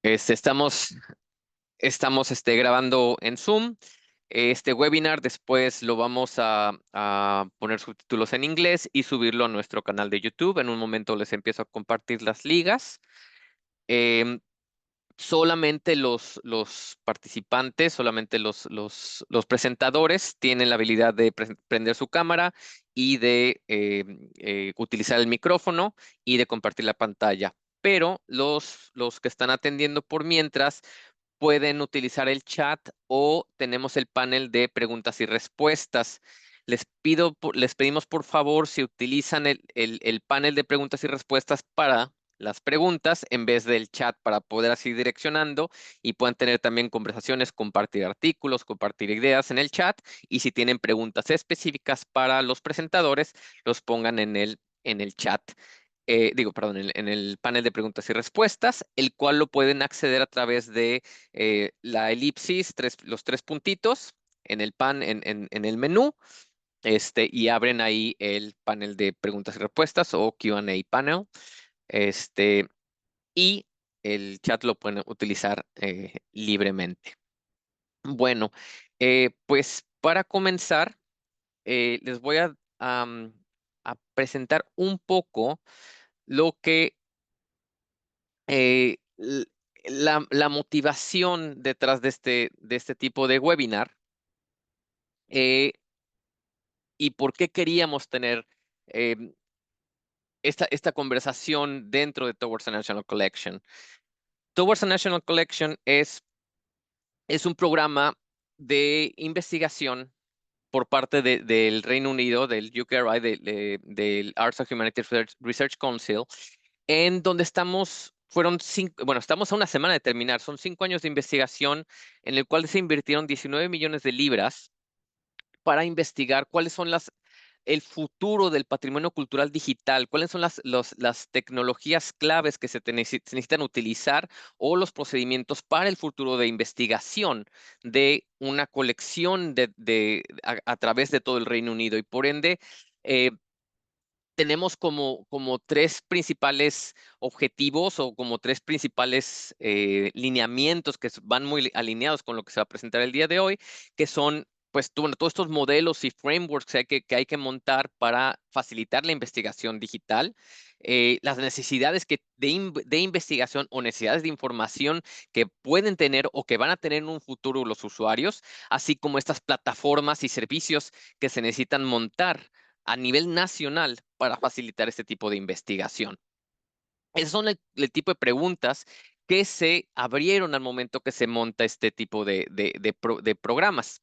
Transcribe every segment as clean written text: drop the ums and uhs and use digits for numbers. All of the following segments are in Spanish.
Estamos grabando en Zoom. Este webinar después lo vamos a poner subtítulos en inglés y subirlo a nuestro canal de YouTube. En un momento les empiezo a compartir las ligas. Em, Solamente los participantes, solamente los presentadores tienen la habilidad de prender su cámara y de utilizar el micrófono y de compartir la pantalla. Pero los que están atendiendo por mientras pueden utilizar el chat o tenemos el panel de preguntas y respuestas. Les pedimos por favor si utilizan el panel de preguntas y respuestas para las preguntas en vez del chat para poder así direccionando y puedan tener también conversaciones, compartir artículos, compartir ideas en el chat y si tienen preguntas específicas para los presentadores, los pongan en el chat. Perdón, en el panel de preguntas y respuestas, el cual lo pueden acceder a través de la elipsis, los tres puntitos en el menú, y abren ahí el panel de preguntas y respuestas o Q&A panel, este, y el chat lo pueden utilizar libremente. Bueno, pues para comenzar, les voy a presentar un poco lo que la motivación detrás de este tipo de webinar, eh, y por qué queríamos tener em, esta conversación dentro de Towards the National Collection. Towards the National Collection es un programa de investigación por parte del Reino Unido, del UKRI, del Arts and Humanities Research Council, en donde estamos a una semana de terminar, son 5 años de investigación en el cual se invirtieron 19 millones de libras para investigar cuáles son el futuro del patrimonio cultural digital, cuáles son las tecnologías claves que se necesitan utilizar o los procedimientos para el futuro de investigación de una colección a través de todo el Reino Unido. Y por ende, eh, tenemos como tres principales objetivos o como tres principales lineamientos que van muy alineados con lo que se va a presentar el día de hoy, que son pues bueno, todos estos modelos y frameworks que hay que montar para facilitar la investigación digital, las necesidades de investigación o necesidades de información que pueden tener o que van a tener en un futuro los usuarios, así como estas plataformas y servicios que se necesitan montar a nivel nacional para facilitar este tipo de investigación. Esos son el tipo de preguntas que se abrieron al momento que se monta este tipo de programas.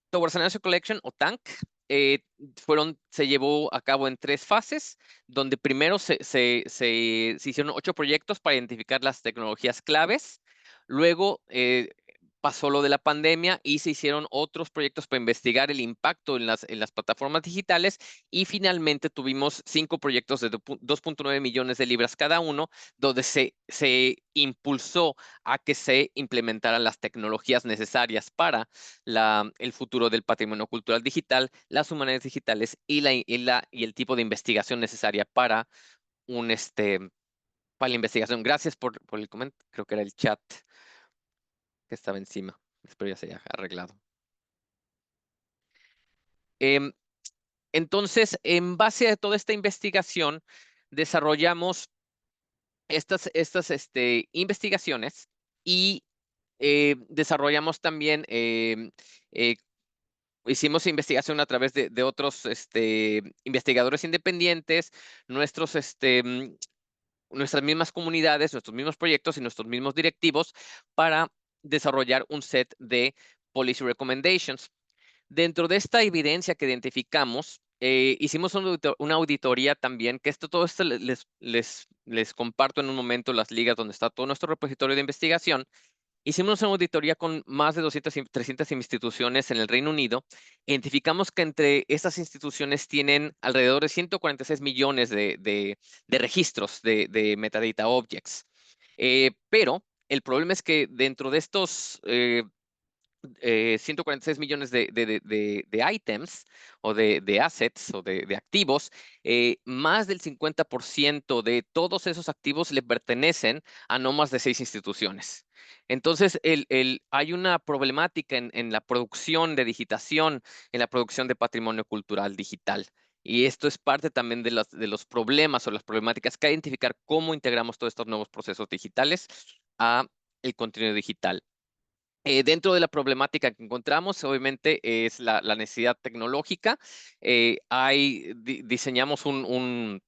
Towards the National Collection o TANC eh, se llevó a cabo en 3 fases, donde primero se hicieron 8 proyectos para identificar las tecnologías claves. Luego pasó lo de la pandemia y se hicieron otros proyectos para investigar el impacto en las plataformas digitales. Y finalmente tuvimos 5 proyectos de 2.9 millones de libras cada uno, donde se impulsó a que se implementaran las tecnologías necesarias para el futuro del patrimonio cultural digital, las humanidades digitales y el tipo de investigación necesaria para la investigación. Gracias por el comentario. Creo que era el chat que estaba encima. Espero ya se haya arreglado. Em, entonces, en base a toda esta investigación, desarrollamos estas investigaciones y desarrollamos también eh, hicimos investigación a través de otros investigadores independientes, nuestras mismas comunidades, nuestros mismos proyectos y nuestros mismos directivos para desarrollar un set de policy recommendations. Dentro de esta evidencia que identificamos, hicimos una auditoría también, que todo esto les comparto en un momento las ligas donde está todo nuestro repositorio de investigación. Hicimos una auditoría con más de 200 y 300 instituciones en el Reino Unido. Identificamos que entre estas instituciones tienen alrededor de 146 millones de registros de metadata objects. Pero el problema es que dentro 146 millones de items o de assets o de activos. Más del 50% de todos esos activos le pertenecen a no más de 6 instituciones. Entonces, hay una problemática en la producción de digitación, en la producción de patrimonio cultural digital. Y esto es parte también de los problemas o las problemáticas que hay que identificar cómo integramos todos estos nuevos procesos digitales a el contenido digital. Dentro de la problemática que encontramos, obviamente, es la necesidad tecnológica. Diseñamos una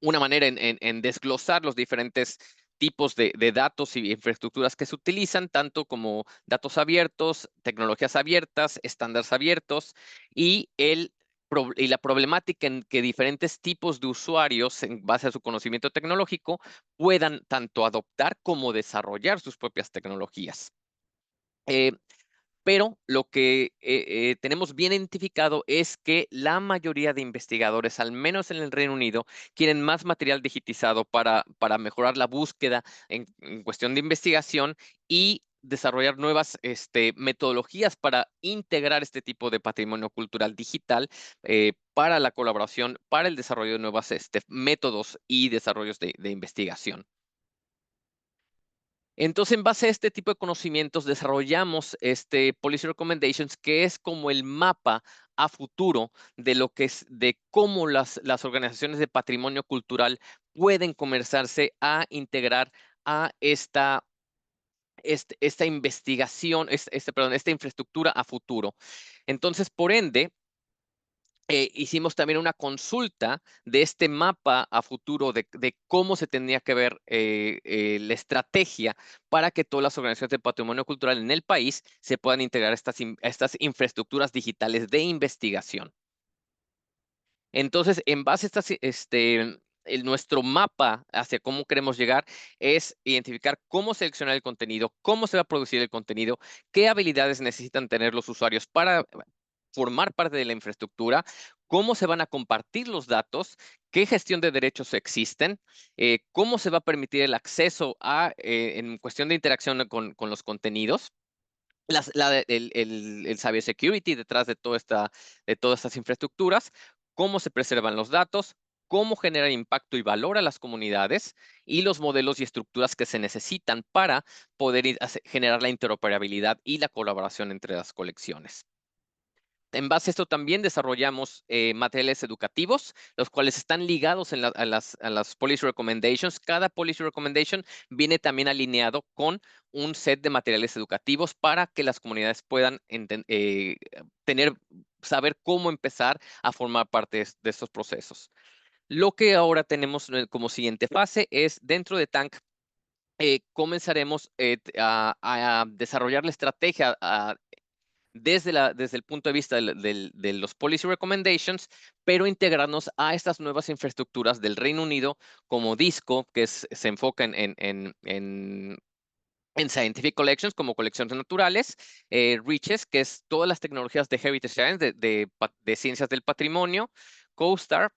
manera en desglosar los diferentes tipos de datos y infraestructuras que se utilizan, tanto como datos abiertos, tecnologías abiertas, estándares abiertos, y la problemática en que diferentes tipos de usuarios, en base a su conocimiento tecnológico, puedan tanto adoptar como desarrollar sus propias tecnologías. Pero lo que tenemos bien identificado es que la mayoría de investigadores, al menos en el Reino Unido, quieren más material digitizado para mejorar la búsqueda en cuestión de investigación y desarrollar nuevas metodologías para integrar este tipo de patrimonio cultural digital para la colaboración, para el desarrollo de nuevos métodos y desarrollos de investigación. Entonces, en base a este tipo de conocimientos, desarrollamos este Policy Recommendations, que es como el mapa a futuro de lo que es, de cómo las organizaciones de patrimonio cultural pueden comenzarse a integrar a esta investigación, perdón, esta infraestructura a futuro. Entonces, por ende, hicimos también una consulta de este mapa a futuro de cómo se tendría que ver la estrategia para que todas las organizaciones de patrimonio cultural en el país se puedan integrar a estas infraestructuras digitales de investigación. Entonces, en base a nuestro mapa hacia cómo queremos llegar es identificar cómo seleccionar el contenido, cómo se va a producir el contenido, qué habilidades necesitan tener los usuarios para formar parte de la infraestructura, cómo se van a compartir los datos, qué gestión de derechos existen, cómo se va a permitir el acceso en cuestión de interacción con los contenidos. El cybersecurity detrás de todas estas infraestructuras, cómo se preservan los datos, cómo generar impacto y valor a las comunidades y los modelos y estructuras que se necesitan para poder generar la interoperabilidad y la colaboración entre las colecciones. En base a esto también desarrollamos materiales educativos, los cuales están ligados a las Policy Recommendations. Cada Policy Recommendation viene también alineado con un set de materiales educativos para que las comunidades puedan saber cómo empezar a formar parte de estos procesos. Lo que ahora tenemos como siguiente fase es dentro de Tank. Comenzaremos a desarrollar la estrategia desde el punto de vista de los Policy Recommendations, pero integrarnos a estas nuevas infraestructuras del Reino Unido como DISCO, que se enfoca en Scientific Collections como colecciones naturales, REACHES, que es todas las tecnologías de Heritage Science, de ciencias del patrimonio, CoStar,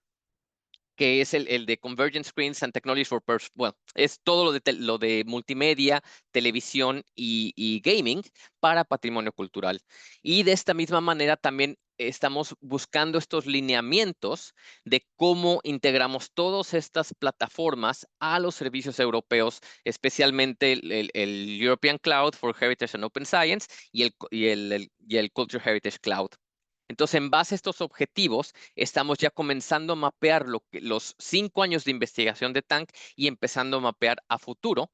que es el de Convergent Screens and Technologies for bueno, es todo lo de multimedia, televisión y gaming para patrimonio cultural. Y de esta misma manera también estamos buscando estos lineamientos de cómo integramos todas estas plataformas a los servicios europeos, especialmente el European Cloud for Heritage and Open Science y el Culture Heritage Cloud. Entonces, en base a estos objetivos, estamos ya comenzando a mapear los 5 años de investigación de Tank y empezando a mapear a futuro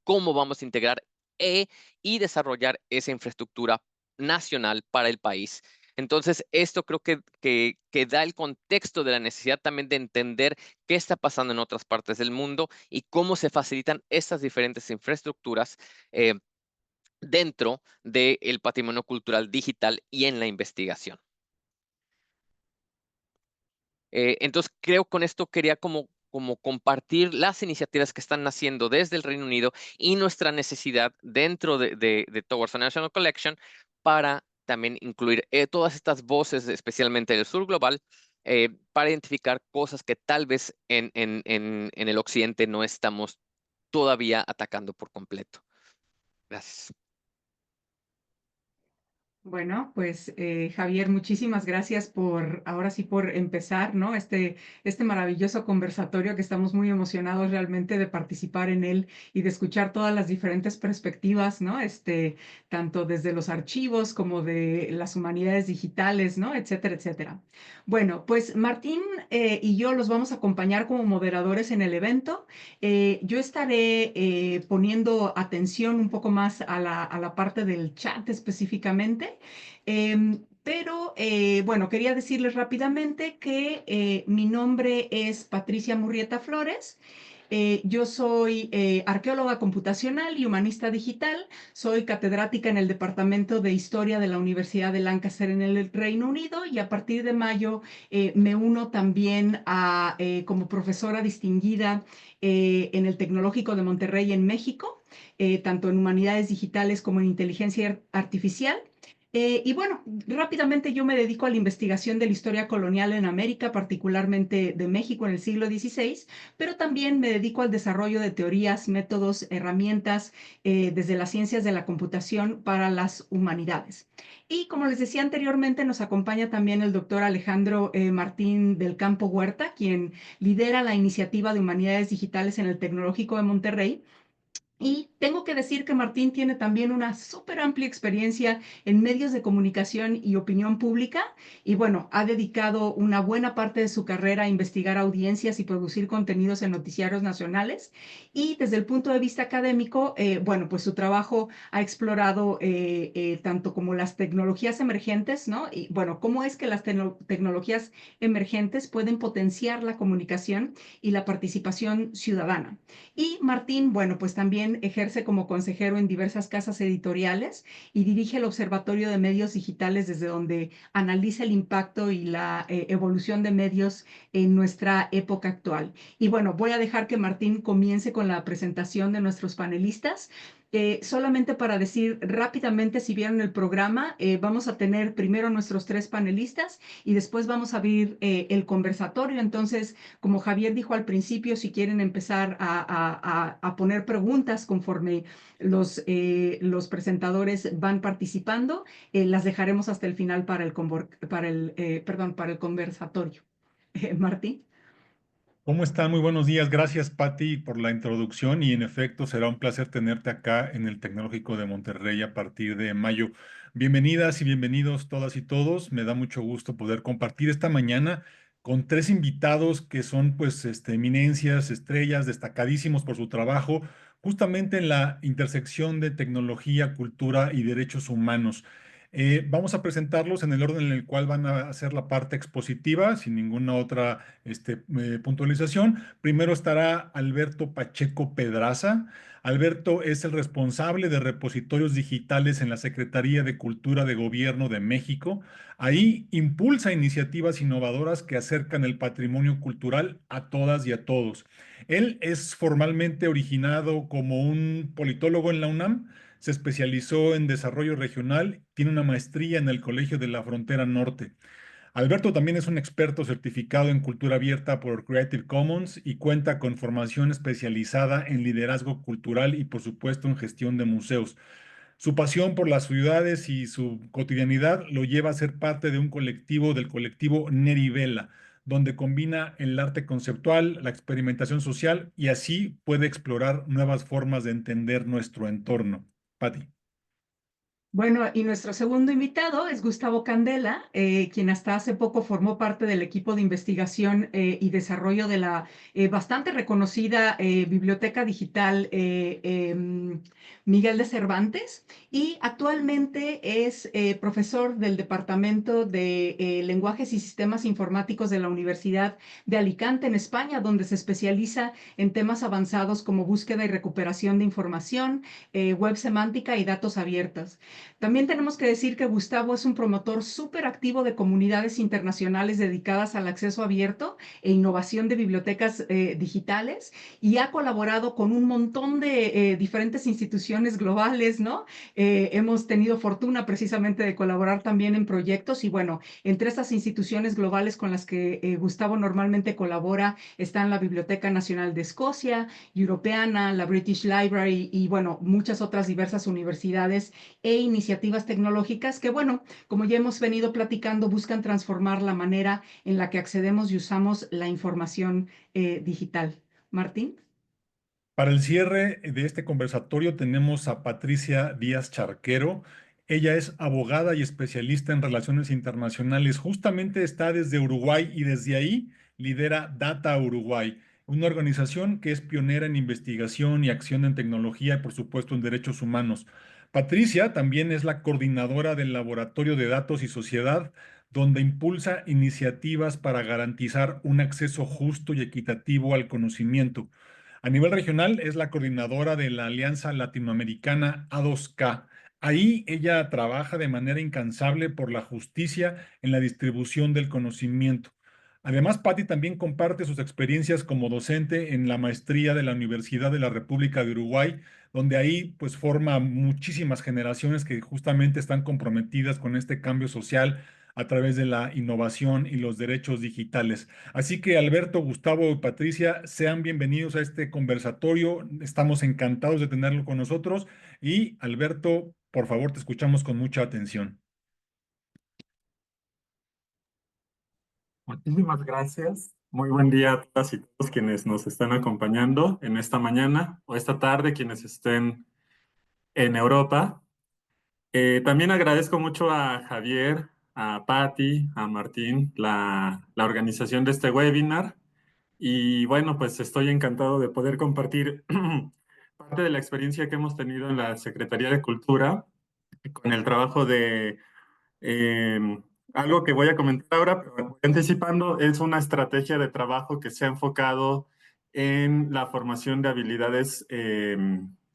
cómo vamos a integrar y desarrollar esa infraestructura nacional para el país. Entonces, esto creo que da el contexto de la necesidad también de entender qué está pasando en otras partes del mundo y cómo se facilitan estas diferentes infraestructuras dentro del patrimonio cultural digital y en la investigación. Entonces, creo con esto quería como compartir las iniciativas que están naciendo desde el Reino Unido y nuestra necesidad dentro de Towards a National Collection para también incluir todas estas voces, especialmente del sur global, para identificar cosas que tal vez en el occidente no estamos todavía atacando por completo. Gracias. Bueno, pues Javier, muchísimas gracias por, ahora sí, por empezar, ¿no? Este maravilloso conversatorio que estamos muy emocionados realmente de participar en él y de escuchar todas las diferentes perspectivas, ¿no? Tanto desde los archivos como de las humanidades digitales, ¿no? Etcétera, etcétera. Bueno, pues Martín y yo los vamos a acompañar como moderadores en el evento. Yo estaré poniendo atención un poco más a la parte del chat específicamente. Pero bueno, quería decirles rápidamente que mi nombre es Patricia Murrieta Flores. Yo soy arqueóloga computacional y humanista digital. Soy catedrática en el Departamento de Historia de la Universidad de Lancaster en el Reino Unido y a partir de mayo me uno también como profesora distinguida en el Tecnológico de Monterrey en México, tanto en humanidades digitales como en inteligencia artificial. Y bueno, rápidamente yo me dedico a la investigación de la historia colonial en América, particularmente de México en el siglo XVI, pero también me dedico al desarrollo de teorías, métodos, herramientas desde las ciencias de la computación para las humanidades. Y como les decía anteriormente, nos acompaña también el doctor Alejandro Martín del Campo Huerta, quien lidera la iniciativa de humanidades digitales en el Tecnológico de Monterrey. Y tengo que decir que Martín tiene también una súper amplia experiencia en medios de comunicación y opinión pública. Y bueno, ha dedicado una buena parte de su carrera a investigar audiencias y producir contenidos en noticiarios nacionales. Y desde el punto de vista académico, bueno, pues su trabajo ha explorado tanto como las tecnologías emergentes, ¿no? Y bueno, cómo es que las tecnologías emergentes pueden potenciar la comunicación y la participación ciudadana. Y Martín, bueno, pues también ejerce como consejero en diversas casas editoriales y dirige el Observatorio de Medios Digitales desde donde analiza el impacto y la evolución de medios en nuestra época actual. Y bueno, voy a dejar que Martín comience con la presentación de nuestros panelistas. Solamente para decir rápidamente, si vieron el programa, vamos a tener primero nuestros tres panelistas y después vamos a abrir el conversatorio. Entonces, como Javier dijo al principio, si quieren empezar a poner preguntas conforme los presentadores van participando, las dejaremos hasta el final para perdón, para el conversatorio. Martín. ¿Cómo están? Muy buenos días. Gracias, Patti, por la introducción y en efecto será un placer tenerte acá en el Tecnológico de Monterrey a partir de mayo. Bienvenidas y bienvenidos todas y todos. Me da mucho gusto poder compartir esta mañana con tres invitados que son pues eminencias, estrellas, destacadísimos por su trabajo, justamente en la intersección de tecnología, cultura y derechos humanos. Vamos a presentarlos en el orden en el cual van a hacer la parte expositiva, sin ninguna otra puntualización. Primero estará Alberto Pacheco Pedraza. Alberto es el responsable de repositorios digitales en la Secretaría de Cultura de Gobierno de México. Ahí impulsa iniciativas innovadoras que acercan el patrimonio cultural a todas y a todos. Él es formalmente originado como un politólogo en la UNAM. Se especializó en desarrollo regional, tiene una maestría en el Colegio de la Frontera Norte. Alberto también es un experto certificado en cultura abierta por Creative Commons y cuenta con formación especializada en liderazgo cultural y, por supuesto, en gestión de museos. Su pasión por las ciudades y su cotidianidad lo lleva a ser parte de un colectivo, del colectivo Nerivela, donde combina el arte conceptual, la experimentación social y así puede explorar nuevas formas de entender nuestro entorno. Patti. Bueno, y nuestro segundo invitado es Gustavo Candela, quien hasta hace poco formó parte del equipo de investigación y desarrollo de la bastante reconocida Biblioteca Digital Miguel de Cervantes y actualmente es profesor del Departamento de Lenguajes y Sistemas Informáticos de la Universidad de Alicante en España, donde se especializa en temas avanzados como búsqueda y recuperación de información, web semántica y datos abiertos. También tenemos que decir que Gustavo es un promotor súper activo de comunidades internacionales dedicadas al acceso abierto e innovación de bibliotecas digitales y ha colaborado con un montón de diferentes instituciones globales, ¿no? Hemos tenido fortuna precisamente de colaborar también en proyectos y bueno, entre estas instituciones globales con las que Gustavo normalmente colabora están la Biblioteca Nacional de Escocia, Europeana, la British Library y bueno, muchas otras diversas universidades e iniciativas tecnológicas que, bueno, como ya hemos venido platicando, buscan transformar la manera en la que accedemos y usamos la información digital. Martín. Para el cierre de este conversatorio tenemos a Patricia Díaz Charquero. Ella es abogada y especialista en relaciones internacionales. Justamente está desde Uruguay y desde ahí lidera Data Uruguay, una organización que es pionera en investigación y acción en tecnología y por supuesto en derechos humanos. Patricia también es la coordinadora del Laboratorio de Datos y Sociedad, donde impulsa iniciativas para garantizar un acceso justo y equitativo al conocimiento. A nivel regional es la coordinadora de la Alianza Latinoamericana A2K. Ahí ella trabaja de manera incansable por la justicia en la distribución del conocimiento. Además, Patti también comparte sus experiencias como docente en la maestría de la Universidad de la República de Uruguay, donde ahí pues forma muchísimas generaciones que justamente están comprometidas con este cambio social a través de la innovación y los derechos digitales. Así que Alberto, Gustavo y Patricia, sean bienvenidos a este conversatorio. Estamos encantados de tenerlo con nosotros. Y Alberto, por favor, te escuchamos con mucha atención. Muchísimas gracias. Muy buen día a todas y todos quienes nos están acompañando en esta mañana o esta tarde, quienes estén en Europa. También agradezco mucho a Javier, a Patti, a Martín, la organización de este webinar. Y bueno, pues estoy encantado de poder compartir parte de la experiencia que hemos tenido en la Secretaría de Cultura con el trabajo de eh, algo que voy a comentar ahora, pero voy anticipando, es una estrategia de trabajo que se ha enfocado en la formación de habilidades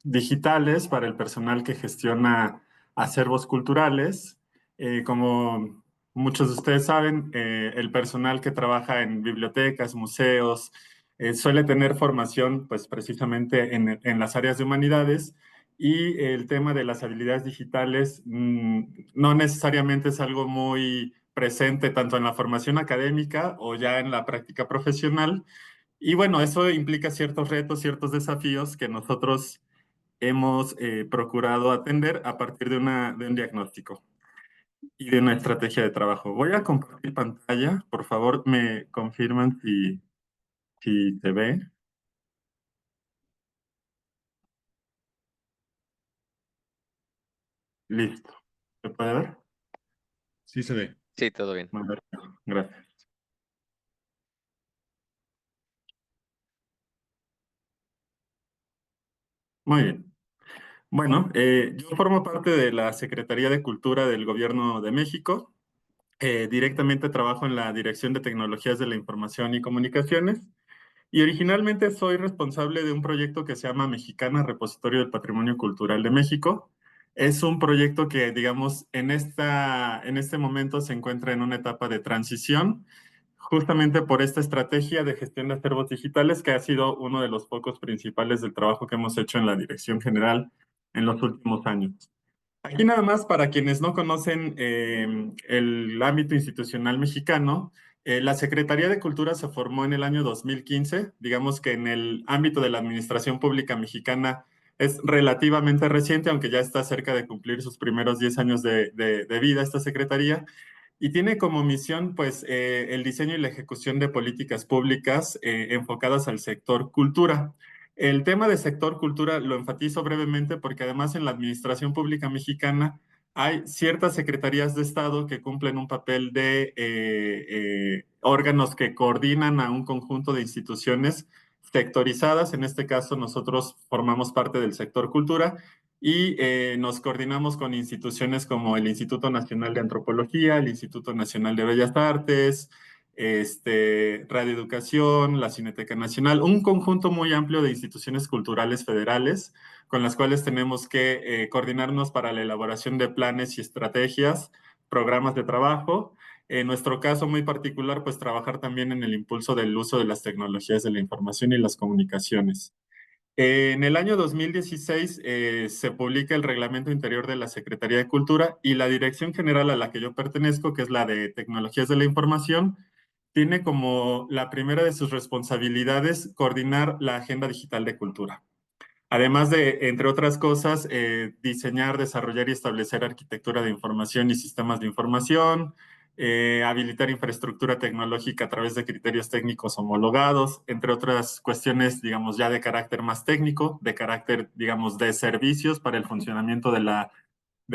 digitales para el personal que gestiona acervos culturales. Como muchos de ustedes saben, el personal que trabaja en bibliotecas, museos, suele tener formación pues precisamente en las áreas de humanidades y el tema de las habilidades digitales no necesariamente es algo muy presente tanto en la formación académica o ya en la práctica profesional. Y bueno, eso implica ciertos retos, ciertos desafíos que nosotros hemos procurado atender a partir de un diagnóstico y de una estrategia de trabajo. Voy a compartir pantalla. Por favor, me confirman si se ve. Listo. ¿Se puede ver? Sí se ve. Sí, todo bien. Muy bien. Gracias. Muy bien. Bueno, yo formo parte de la Secretaría de Cultura del Gobierno de México. Directamente trabajo en la Dirección de Tecnologías de la Información y Comunicaciones. Y originalmente soy responsable de un proyecto que se llama Mexicana Repositorio del Patrimonio Cultural de México. Es un proyecto que, digamos, en este momento se encuentra en una etapa de transición, justamente por esta estrategia de gestión de acervos digitales, que ha sido uno de los focos principales del trabajo que hemos hecho en la Dirección General en los últimos años. Aquí nada más para quienes no conocen el ámbito institucional mexicano, la Secretaría de Cultura se formó en el año 2015. Digamos que en el ámbito de la administración pública mexicana es relativamente reciente, aunque ya está cerca de cumplir sus primeros 10 años de vida esta secretaría, y tiene como misión pues el diseño y la ejecución de políticas públicas enfocadas al sector cultura. El tema de sector cultura lo enfatizo brevemente porque además en la administración pública mexicana hay ciertas secretarías de Estado que cumplen un papel de órganos que coordinan a un conjunto de instituciones sectorizadas. En este caso, nosotros formamos parte del sector cultura y nos coordinamos con instituciones como el Instituto Nacional de Antropología, el Instituto Nacional de Bellas Artes, Radio Educación, la Cineteca Nacional, un conjunto muy amplio de instituciones culturales federales con las cuales tenemos que coordinarnos para la elaboración de planes y estrategias, programas de trabajo. En nuestro caso muy particular, pues trabajar también en el impulso del uso de las tecnologías de la información y las comunicaciones. En el año 2016 se publica el Reglamento Interior de la Secretaría de Cultura y la Dirección General a la que yo pertenezco, que es la de Tecnologías de la Información, tiene como la primera de sus responsabilidades coordinar la Agenda Digital de Cultura. Además de, entre otras cosas, diseñar, desarrollar y establecer arquitectura de información y sistemas de información, habilitar infraestructura tecnológica a través de criterios técnicos homologados, entre otras cuestiones, digamos, ya de carácter más técnico, de carácter, digamos, de servicios para el funcionamiento de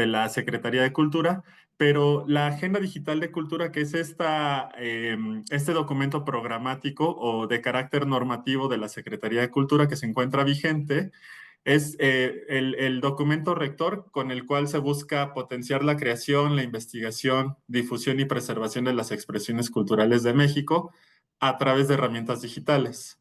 la Secretaría de Cultura, pero la Agenda Digital de Cultura, que es este documento programático o de carácter normativo de la Secretaría de Cultura que se encuentra vigente, es el documento rector con el cual se busca potenciar la creación, la investigación, difusión y preservación de las expresiones culturales de México a través de herramientas digitales.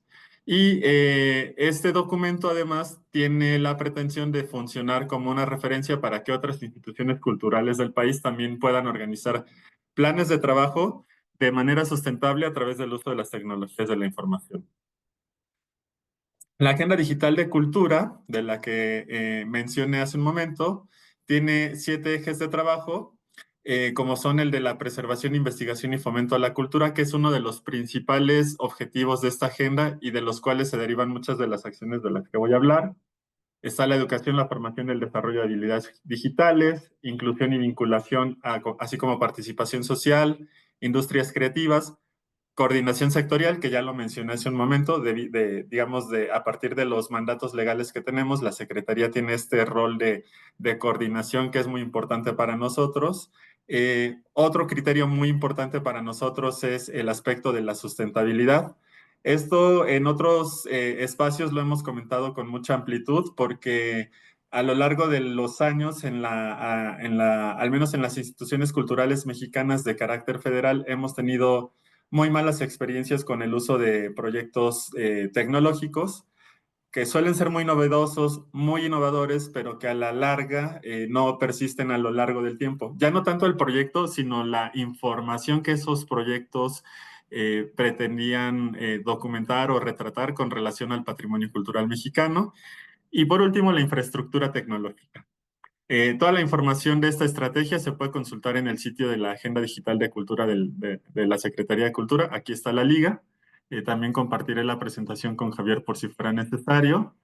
Y este documento además tiene la pretensión de funcionar como una referencia para que otras instituciones culturales del país también puedan organizar planes de trabajo de manera sustentable a través del uso de las tecnologías de la información. La Agenda Digital de Cultura, de la que mencioné hace un momento, tiene 7 ejes de trabajo, como son el de la preservación, investigación y fomento a la cultura, que es uno de los principales objetivos de esta agenda y de los cuales se derivan muchas de las acciones de las que voy a hablar. Está la educación, la formación y el desarrollo de habilidades digitales, inclusión y vinculación, así como participación social, industrias creativas, coordinación sectorial, que ya lo mencioné hace un momento, digamos, a partir de los mandatos legales que tenemos, la Secretaría tiene este rol de coordinación que es muy importante para nosotros. Otro criterio muy importante para nosotros es el aspecto de la sustentabilidad. Esto en otros espacios lo hemos comentado con mucha amplitud porque a lo largo de los años, al menos en las instituciones culturales mexicanas de carácter federal, hemos tenido muy malas experiencias con el uso de proyectos tecnológicos que suelen ser muy novedosos, muy innovadores, pero que a la larga no persisten a lo largo del tiempo. Ya no tanto el proyecto, sino la información que esos proyectos pretendían documentar o retratar con relación al patrimonio cultural mexicano. Y por último, la infraestructura tecnológica. Toda la información de esta estrategia se puede consultar en el sitio de la Agenda Digital de Cultura de la Secretaría de Cultura. Aquí está la liga. También compartiré la presentación con Javier por si fuera necesario.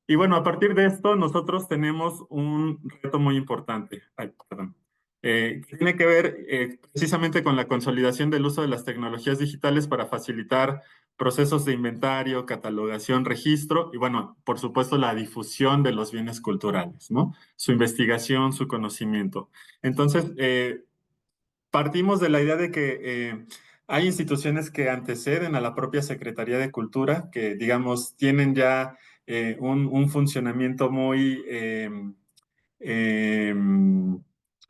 Y bueno, a partir de esto, nosotros tenemos un reto muy importante. Ay, perdón. Que tiene que ver precisamente con la consolidación del uso de las tecnologías digitales para facilitar procesos de inventario, catalogación, registro y, bueno, por supuesto, la difusión de los bienes culturales, ¿no? Su investigación, su conocimiento. Entonces, partimos de la idea de que hay instituciones que anteceden a la propia Secretaría de Cultura, que, digamos, tienen ya un funcionamiento muy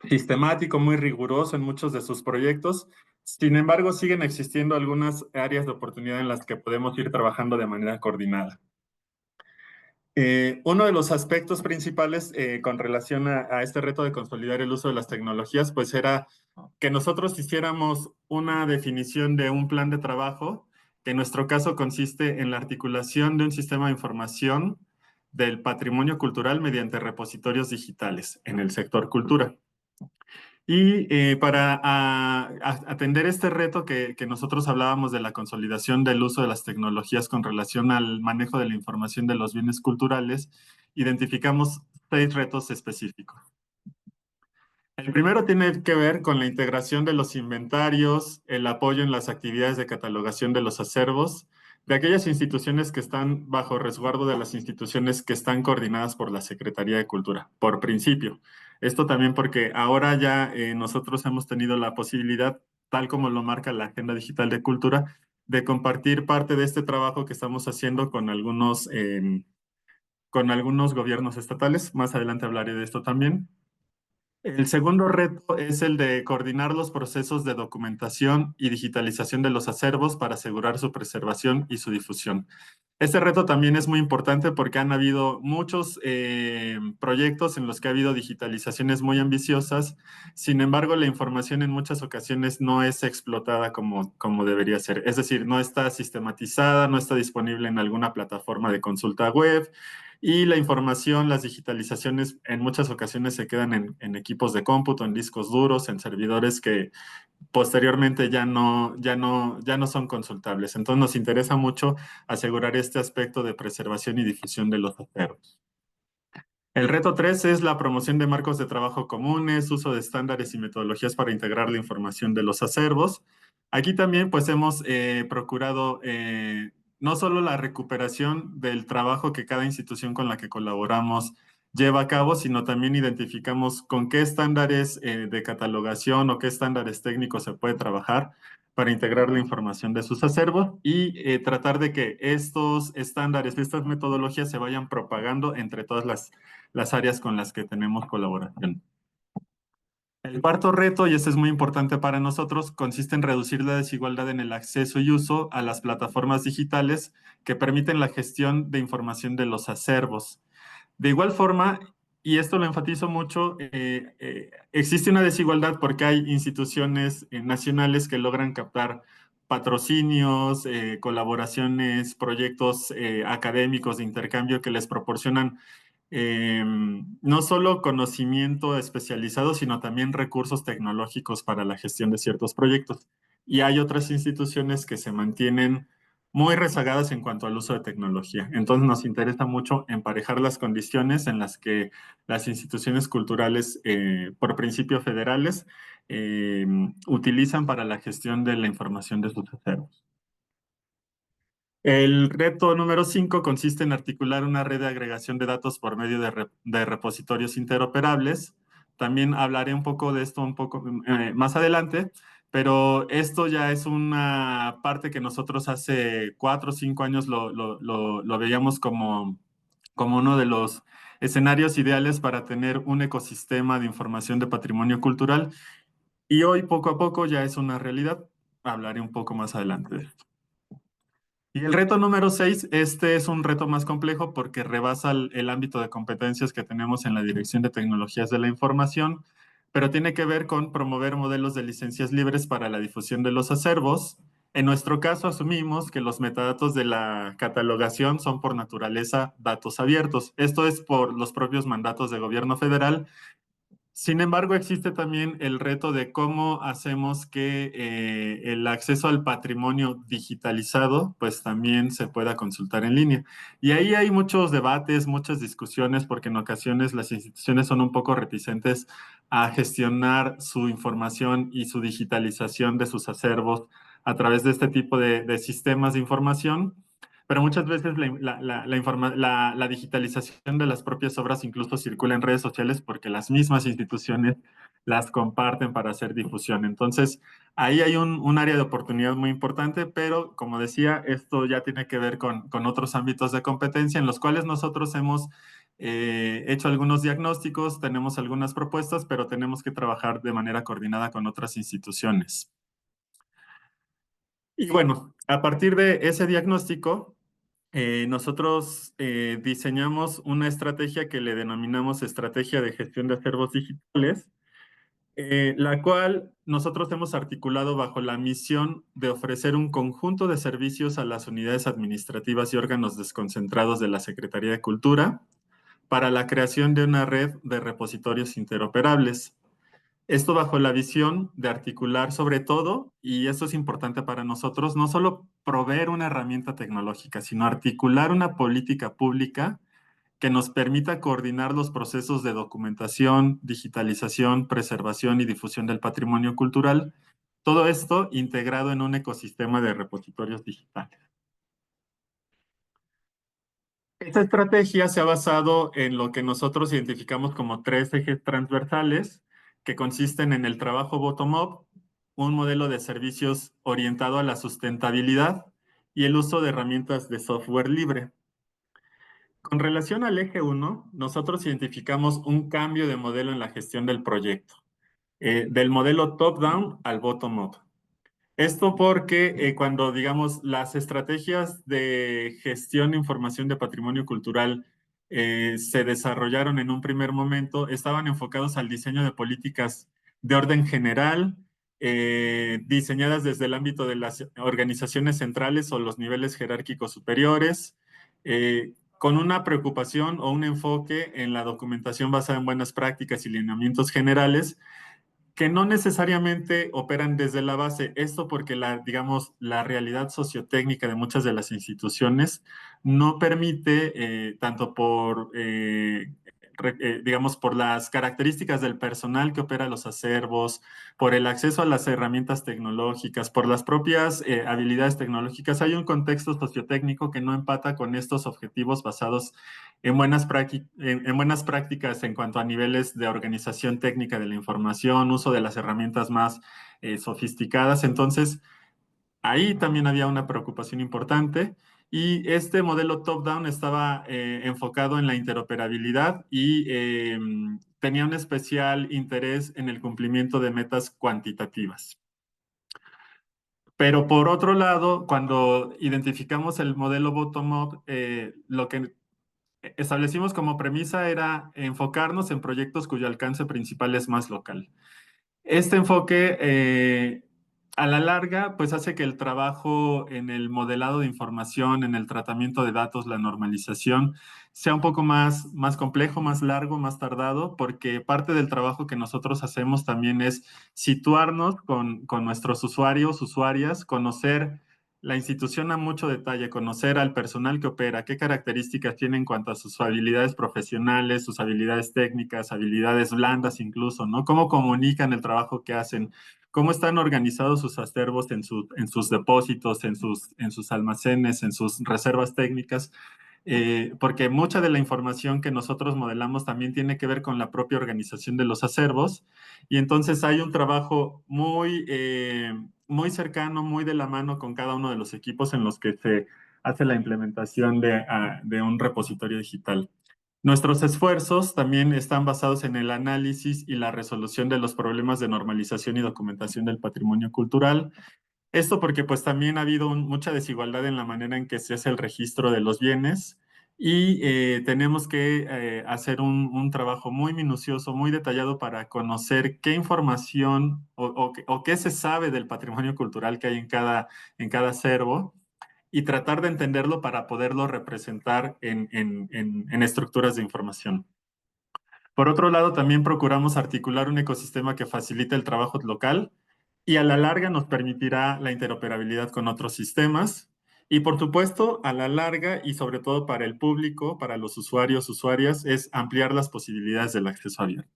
sistemático, muy riguroso en muchos de sus proyectos. Sin embargo, siguen existiendo algunas áreas de oportunidad en las que podemos ir trabajando de manera coordinada. Uno de los aspectos principales con relación a este reto de consolidar el uso de las tecnologías, pues era que nosotros hiciéramos una definición de un plan de trabajo, que en nuestro caso consiste en la articulación de un sistema de información del patrimonio cultural mediante repositorios digitales en el sector cultura. Y para atender este reto que nosotros hablábamos de la consolidación del uso de las tecnologías con relación al manejo de la información de los bienes culturales, identificamos 6 retos específicos. El primero tiene que ver con la integración de los inventarios, el apoyo en las actividades de catalogación de los acervos, de aquellas instituciones que están bajo resguardo de las instituciones que están coordinadas por la Secretaría de Cultura, por principio. Esto también porque ahora ya nosotros hemos tenido la posibilidad, tal como lo marca la Agenda Digital de Cultura, de compartir parte de este trabajo que estamos haciendo con algunos gobiernos estatales. Más adelante hablaré de esto también. El segundo reto es el de coordinar los procesos de documentación y digitalización de los acervos para asegurar su preservación y su difusión. Este reto también es muy importante porque han habido muchos proyectos en los que ha habido digitalizaciones muy ambiciosas. Sin embargo, la información en muchas ocasiones no es explotada como debería ser. Es decir, no está sistematizada, no está disponible en alguna plataforma de consulta web. Y la información, las digitalizaciones en muchas ocasiones se quedan en equipos de cómputo, en discos duros, en servidores que posteriormente ya no son consultables. Entonces nos interesa mucho asegurar este aspecto de preservación y difusión de los acervos. El reto 3 es la promoción de marcos de trabajo comunes, uso de estándares y metodologías para integrar la información de los acervos. Aquí también pues hemos procurado no solo la recuperación del trabajo que cada institución con la que colaboramos lleva a cabo, sino también identificamos con qué estándares de catalogación o qué estándares técnicos se puede trabajar para integrar la información de sus acervos y tratar de que estos estándares, estas metodologías se vayan propagando entre todas las áreas con las que tenemos colaboración. El cuarto reto, y este es muy importante para nosotros, consiste en reducir la desigualdad en el acceso y uso a las plataformas digitales que permiten la gestión de información de los acervos. De igual forma, y esto lo enfatizo mucho, existe una desigualdad porque hay instituciones nacionales que logran captar patrocinios, colaboraciones, proyectos académicos de intercambio que les proporcionan no solo conocimiento especializado, sino también recursos tecnológicos para la gestión de ciertos proyectos. Y hay otras instituciones que se mantienen muy rezagadas en cuanto al uso de tecnología. Entonces nos interesa mucho emparejar las condiciones en las que las instituciones culturales, por principio federales, utilizan para la gestión de la información de sus acervos. El reto número 5 consiste en articular una red de agregación de datos por medio de repositorios interoperables. También hablaré un poco de esto un poco más adelante, pero esto ya es una parte que nosotros hace 4 o 5 años lo veíamos como uno de los escenarios ideales para tener un ecosistema de información de patrimonio cultural y hoy poco a poco ya es una realidad. Hablaré un poco más adelante de esto. Y el reto número 6, este es un reto más complejo porque rebasa el ámbito de competencias que tenemos en la Dirección de Tecnologías de la Información, pero tiene que ver con promover modelos de licencias libres para la difusión de los acervos. En nuestro caso, asumimos que los metadatos de la catalogación son por naturaleza datos abiertos. Esto es por los propios mandatos de gobierno federal. Sin embargo, existe también el reto de cómo hacemos que el acceso al patrimonio digitalizado pues también se pueda consultar en línea. Y ahí hay muchos debates, muchas discusiones, porque en ocasiones las instituciones son un poco reticentes a gestionar su información y su digitalización de sus acervos a través de este tipo de sistemas de información. Pero muchas veces la digitalización de las propias obras incluso circula en redes sociales porque las mismas instituciones las comparten para hacer difusión. Entonces, ahí hay un área de oportunidad muy importante, pero como decía, esto ya tiene que ver con otros ámbitos de competencia en los cuales nosotros hemos hecho algunos diagnósticos, tenemos algunas propuestas, pero tenemos que trabajar de manera coordinada con otras instituciones. Y bueno, a partir de ese diagnóstico, nosotros diseñamos una estrategia que le denominamos Estrategia de Gestión de Acervos Digitales, la cual nosotros hemos articulado bajo la misión de ofrecer un conjunto de servicios a las unidades administrativas y órganos desconcentrados de la Secretaría de Cultura para la creación de una red de repositorios interoperables. Esto bajo la visión de articular sobre todo, y esto es importante para nosotros, no solo proveer una herramienta tecnológica, sino articular una política pública que nos permita coordinar los procesos de documentación, digitalización, preservación y difusión del patrimonio cultural, todo esto integrado en un ecosistema de repositorios digitales. Esta estrategia se ha basado en lo que nosotros identificamos como 3 ejes transversales que consisten en el trabajo bottom-up, un modelo de servicios orientado a la sustentabilidad y el uso de herramientas de software libre. Con relación al eje 1, nosotros identificamos un cambio de modelo en la gestión del proyecto, del modelo top-down al bottom-up. Esto porque cuando, digamos, las estrategias de gestión de información de patrimonio cultural se desarrollaron en un primer momento, estaban enfocados al diseño de políticas de orden general, diseñadas desde el ámbito de las organizaciones centrales o los niveles jerárquicos superiores, con una preocupación o un enfoque en la documentación basada en buenas prácticas y lineamientos generales, que no necesariamente operan desde la base. Esto porque digamos, la realidad sociotécnica de muchas de las instituciones no permite, tanto por digamos, por las características del personal que opera los acervos, por el acceso a las herramientas tecnológicas, por las propias habilidades tecnológicas, hay un contexto sociotécnico que no empata con estos objetivos basados en buenas prácticas en cuanto a niveles de organización técnica de la información, uso de las herramientas más sofisticadas. Entonces, ahí también había una preocupación importante y este modelo top-down estaba enfocado en la interoperabilidad y tenía un especial interés en el cumplimiento de metas cuantitativas. Pero por otro lado, cuando identificamos el modelo bottom-up, lo que establecimos como premisa era enfocarnos en proyectos cuyo alcance principal es más local. Este enfoque, a la larga, pues hace que el trabajo en el modelado de información, en el tratamiento de datos, la normalización, sea un poco más complejo, más largo, más tardado, porque parte del trabajo que nosotros hacemos también es situarnos con nuestros usuarios, usuarias, conocer la institución a mucho detalle, conocer al personal que opera, qué características tiene en cuanto a sus habilidades profesionales, sus habilidades técnicas, habilidades blandas incluso, ¿no? Cómo comunican el trabajo que hacen, cómo están organizados sus acervos en sus depósitos, en sus almacenes, en sus reservas técnicas. Porque mucha de la información que nosotros modelamos también tiene que ver con la propia organización de los acervos, y entonces hay un trabajo muy cercano, muy de la mano con cada uno de los equipos en los que se hace la implementación de un repositorio digital. Nuestros esfuerzos también están basados en el análisis y la resolución de los problemas de normalización y documentación del patrimonio cultural. Esto porque pues también ha habido mucha desigualdad en la manera en que se hace el registro de los bienes y tenemos que hacer un trabajo muy minucioso, muy detallado para conocer qué información o qué se sabe del patrimonio cultural que hay en cada acervo y tratar de entenderlo para poderlo representar en estructuras de información. Por otro lado, también procuramos articular un ecosistema que facilite el trabajo local y a la larga nos permitirá la interoperabilidad con otros sistemas. Y por supuesto, a la larga y sobre todo para el público, para los usuarios, usuarias, es ampliar las posibilidades del acceso abierto.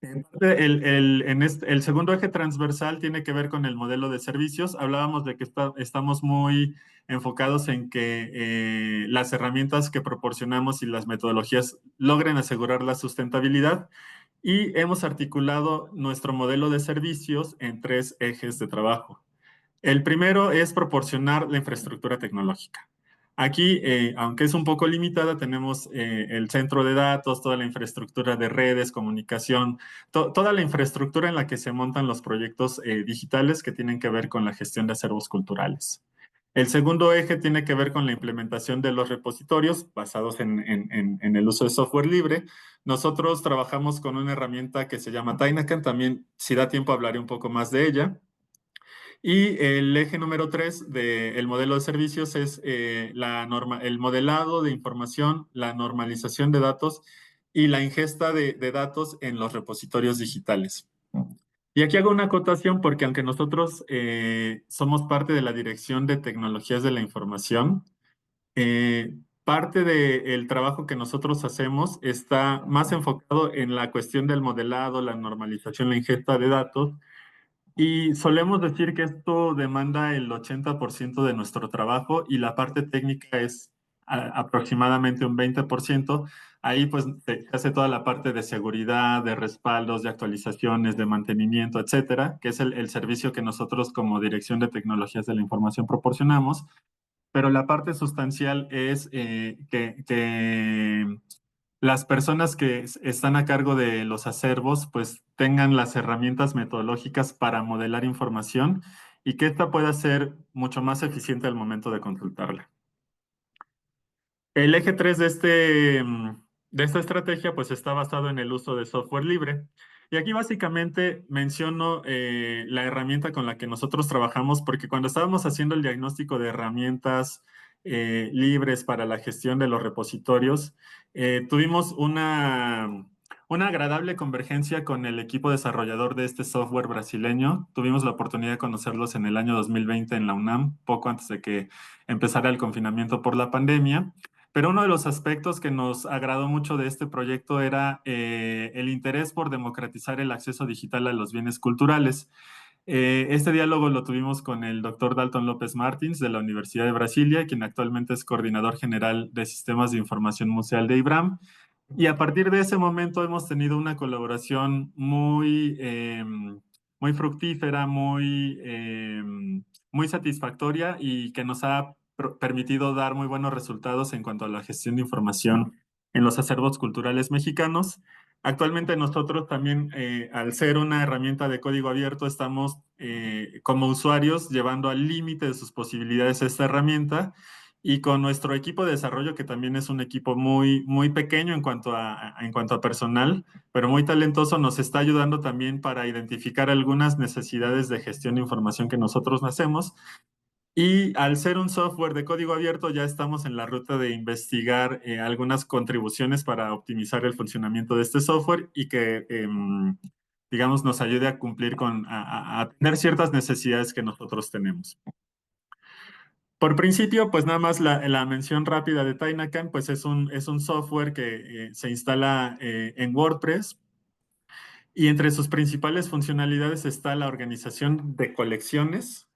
El segundo eje transversal tiene que ver con el modelo de servicios. Hablábamos de que estamos muy enfocados en que las herramientas que proporcionamos y las metodologías logren asegurar la sustentabilidad, y hemos articulado nuestro modelo de servicios en 3 ejes de trabajo. El primero es proporcionar la infraestructura tecnológica. Aquí, aunque es un poco limitada, tenemos el centro de datos, toda la infraestructura de redes, comunicación, toda la infraestructura en la que se montan los proyectos digitales que tienen que ver con la gestión de acervos culturales. El segundo eje tiene que ver con la implementación de los repositorios basados en el uso de software libre. Nosotros trabajamos con una herramienta que se llama Tainacan, también si da tiempo hablaré un poco más de ella. Y el eje número 3 del modelo de servicios es el modelado de información, la normalización de datos y la ingesta de datos en los repositorios digitales. Y aquí hago una acotación porque aunque nosotros somos parte de la Dirección de Tecnologías de la Información, parte del trabajo que nosotros hacemos está más enfocado en la cuestión del modelado, la normalización, la ingesta de datos. Y solemos decir que esto demanda el 80% de nuestro trabajo y la parte técnica es aproximadamente un 20%. Ahí pues se hace toda la parte de seguridad, de respaldos, de actualizaciones, de mantenimiento, etcétera, que es el servicio que nosotros como Dirección de Tecnologías de la Información proporcionamos. Pero la parte sustancial es que las personas que están a cargo de los acervos pues tengan las herramientas metodológicas para modelar información y que ésta pueda ser mucho más eficiente al momento de consultarla. El eje 3 de esta estrategia pues está basado en el uso de software libre. Y aquí básicamente menciono la herramienta con la que nosotros trabajamos, porque cuando estábamos haciendo el diagnóstico de herramientas libres para la gestión de los repositorios, tuvimos una agradable convergencia con el equipo desarrollador de este software brasileño. Tuvimos la oportunidad de conocerlos en el año 2020 en la UNAM, poco antes de que empezara el confinamiento por la pandemia. Pero uno de los aspectos que nos agradó mucho de este proyecto era el interés por democratizar el acceso digital a los bienes culturales. Este diálogo lo tuvimos con el doctor Dalton López Martins de la Universidad de Brasilia, quien actualmente es coordinador general de Sistemas de Información Museal de IBRAM. Y a partir de ese momento hemos tenido una colaboración muy fructífera, muy satisfactoria y que nos ha permitido dar muy buenos resultados en cuanto a la gestión de información en los acervos culturales mexicanos. Actualmente nosotros también, al ser una herramienta de código abierto, estamos como usuarios llevando al límite de sus posibilidades esta herramienta y con nuestro equipo de desarrollo, que también es un equipo muy pequeño en cuanto a personal, pero muy talentoso, nos está ayudando también para identificar algunas necesidades de gestión de información que nosotros hacemos. Y al ser un software de código abierto, ya estamos en la ruta de investigar algunas contribuciones para optimizar el funcionamiento de este software y que, digamos, nos ayude a cumplir a tener ciertas necesidades que nosotros tenemos. Por principio, pues nada más la mención rápida de Tainacan, pues es un software que se instala en WordPress y entre sus principales funcionalidades está la organización de colecciones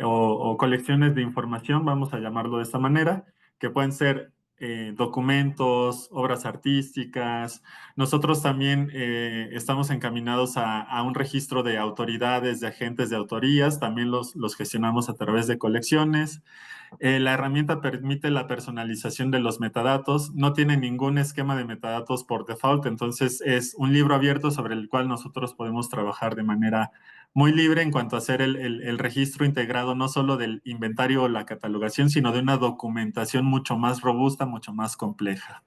o colecciones de información, vamos a llamarlo de esta manera, que pueden ser documentos, obras artísticas. Nosotros también estamos encaminados a un registro de autoridades, de agentes de autorías, también los gestionamos a través de colecciones. La herramienta permite la personalización de los metadatos, no tiene ningún esquema de metadatos por default, entonces es un libro abierto sobre el cual nosotros podemos trabajar de manera muy libre en cuanto a hacer el registro integrado no solo del inventario o la catalogación, sino de una documentación mucho más robusta, mucho más compleja.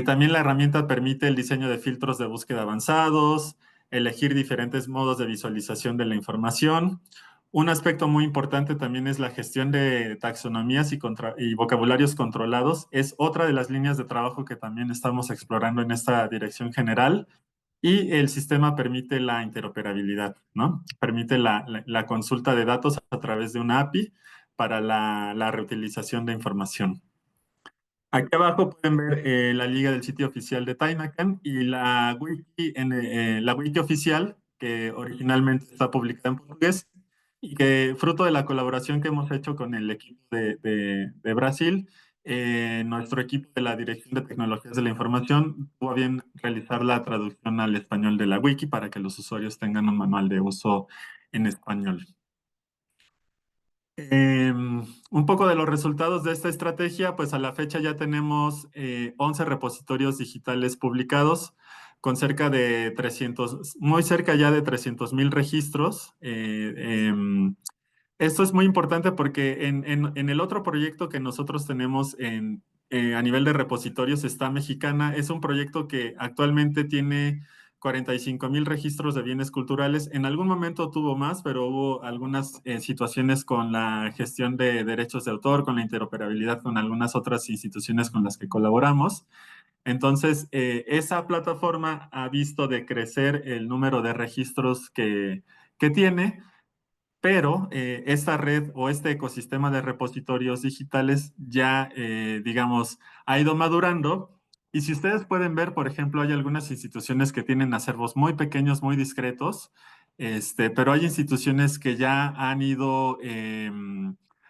También la herramienta permite el diseño de filtros de búsqueda avanzados, elegir diferentes modos de visualización de la información. Un aspecto muy importante también es la gestión de taxonomías y vocabularios controlados. Es otra de las líneas de trabajo que también estamos explorando en esta dirección general. Y el sistema permite la interoperabilidad, ¿no? Permite la consulta de datos a través de una API para la reutilización de información. Aquí abajo pueden ver la liga del sitio oficial de Tainacan y la wiki oficial, que originalmente está publicada en portugués y que fruto de la colaboración que hemos hecho con el equipo de Brasil, nuestro equipo de la Dirección de Tecnologías de la Información tuvo a bien realizar la traducción al español de la wiki para que los usuarios tengan un manual de uso en español. Un poco de los resultados de esta estrategia, pues a la fecha ya tenemos 11 repositorios digitales publicados con cerca de 300, muy cerca ya de 300,000 registros. Esto es muy importante porque en el otro proyecto que nosotros tenemos a nivel de repositorios está Mexicana. Es un proyecto que actualmente tiene 45,000 registros de bienes culturales. En algún momento tuvo más, pero hubo algunas situaciones con la gestión de derechos de autor, con la interoperabilidad con algunas otras instituciones con las que colaboramos. Entonces, esa plataforma ha visto de crecer el número de registros que tiene, pero esta red o este ecosistema de repositorios digitales ya, digamos, ha ido madurando. Y si ustedes pueden ver, por ejemplo, hay algunas instituciones que tienen acervos muy pequeños, muy discretos, pero hay instituciones que ya han ido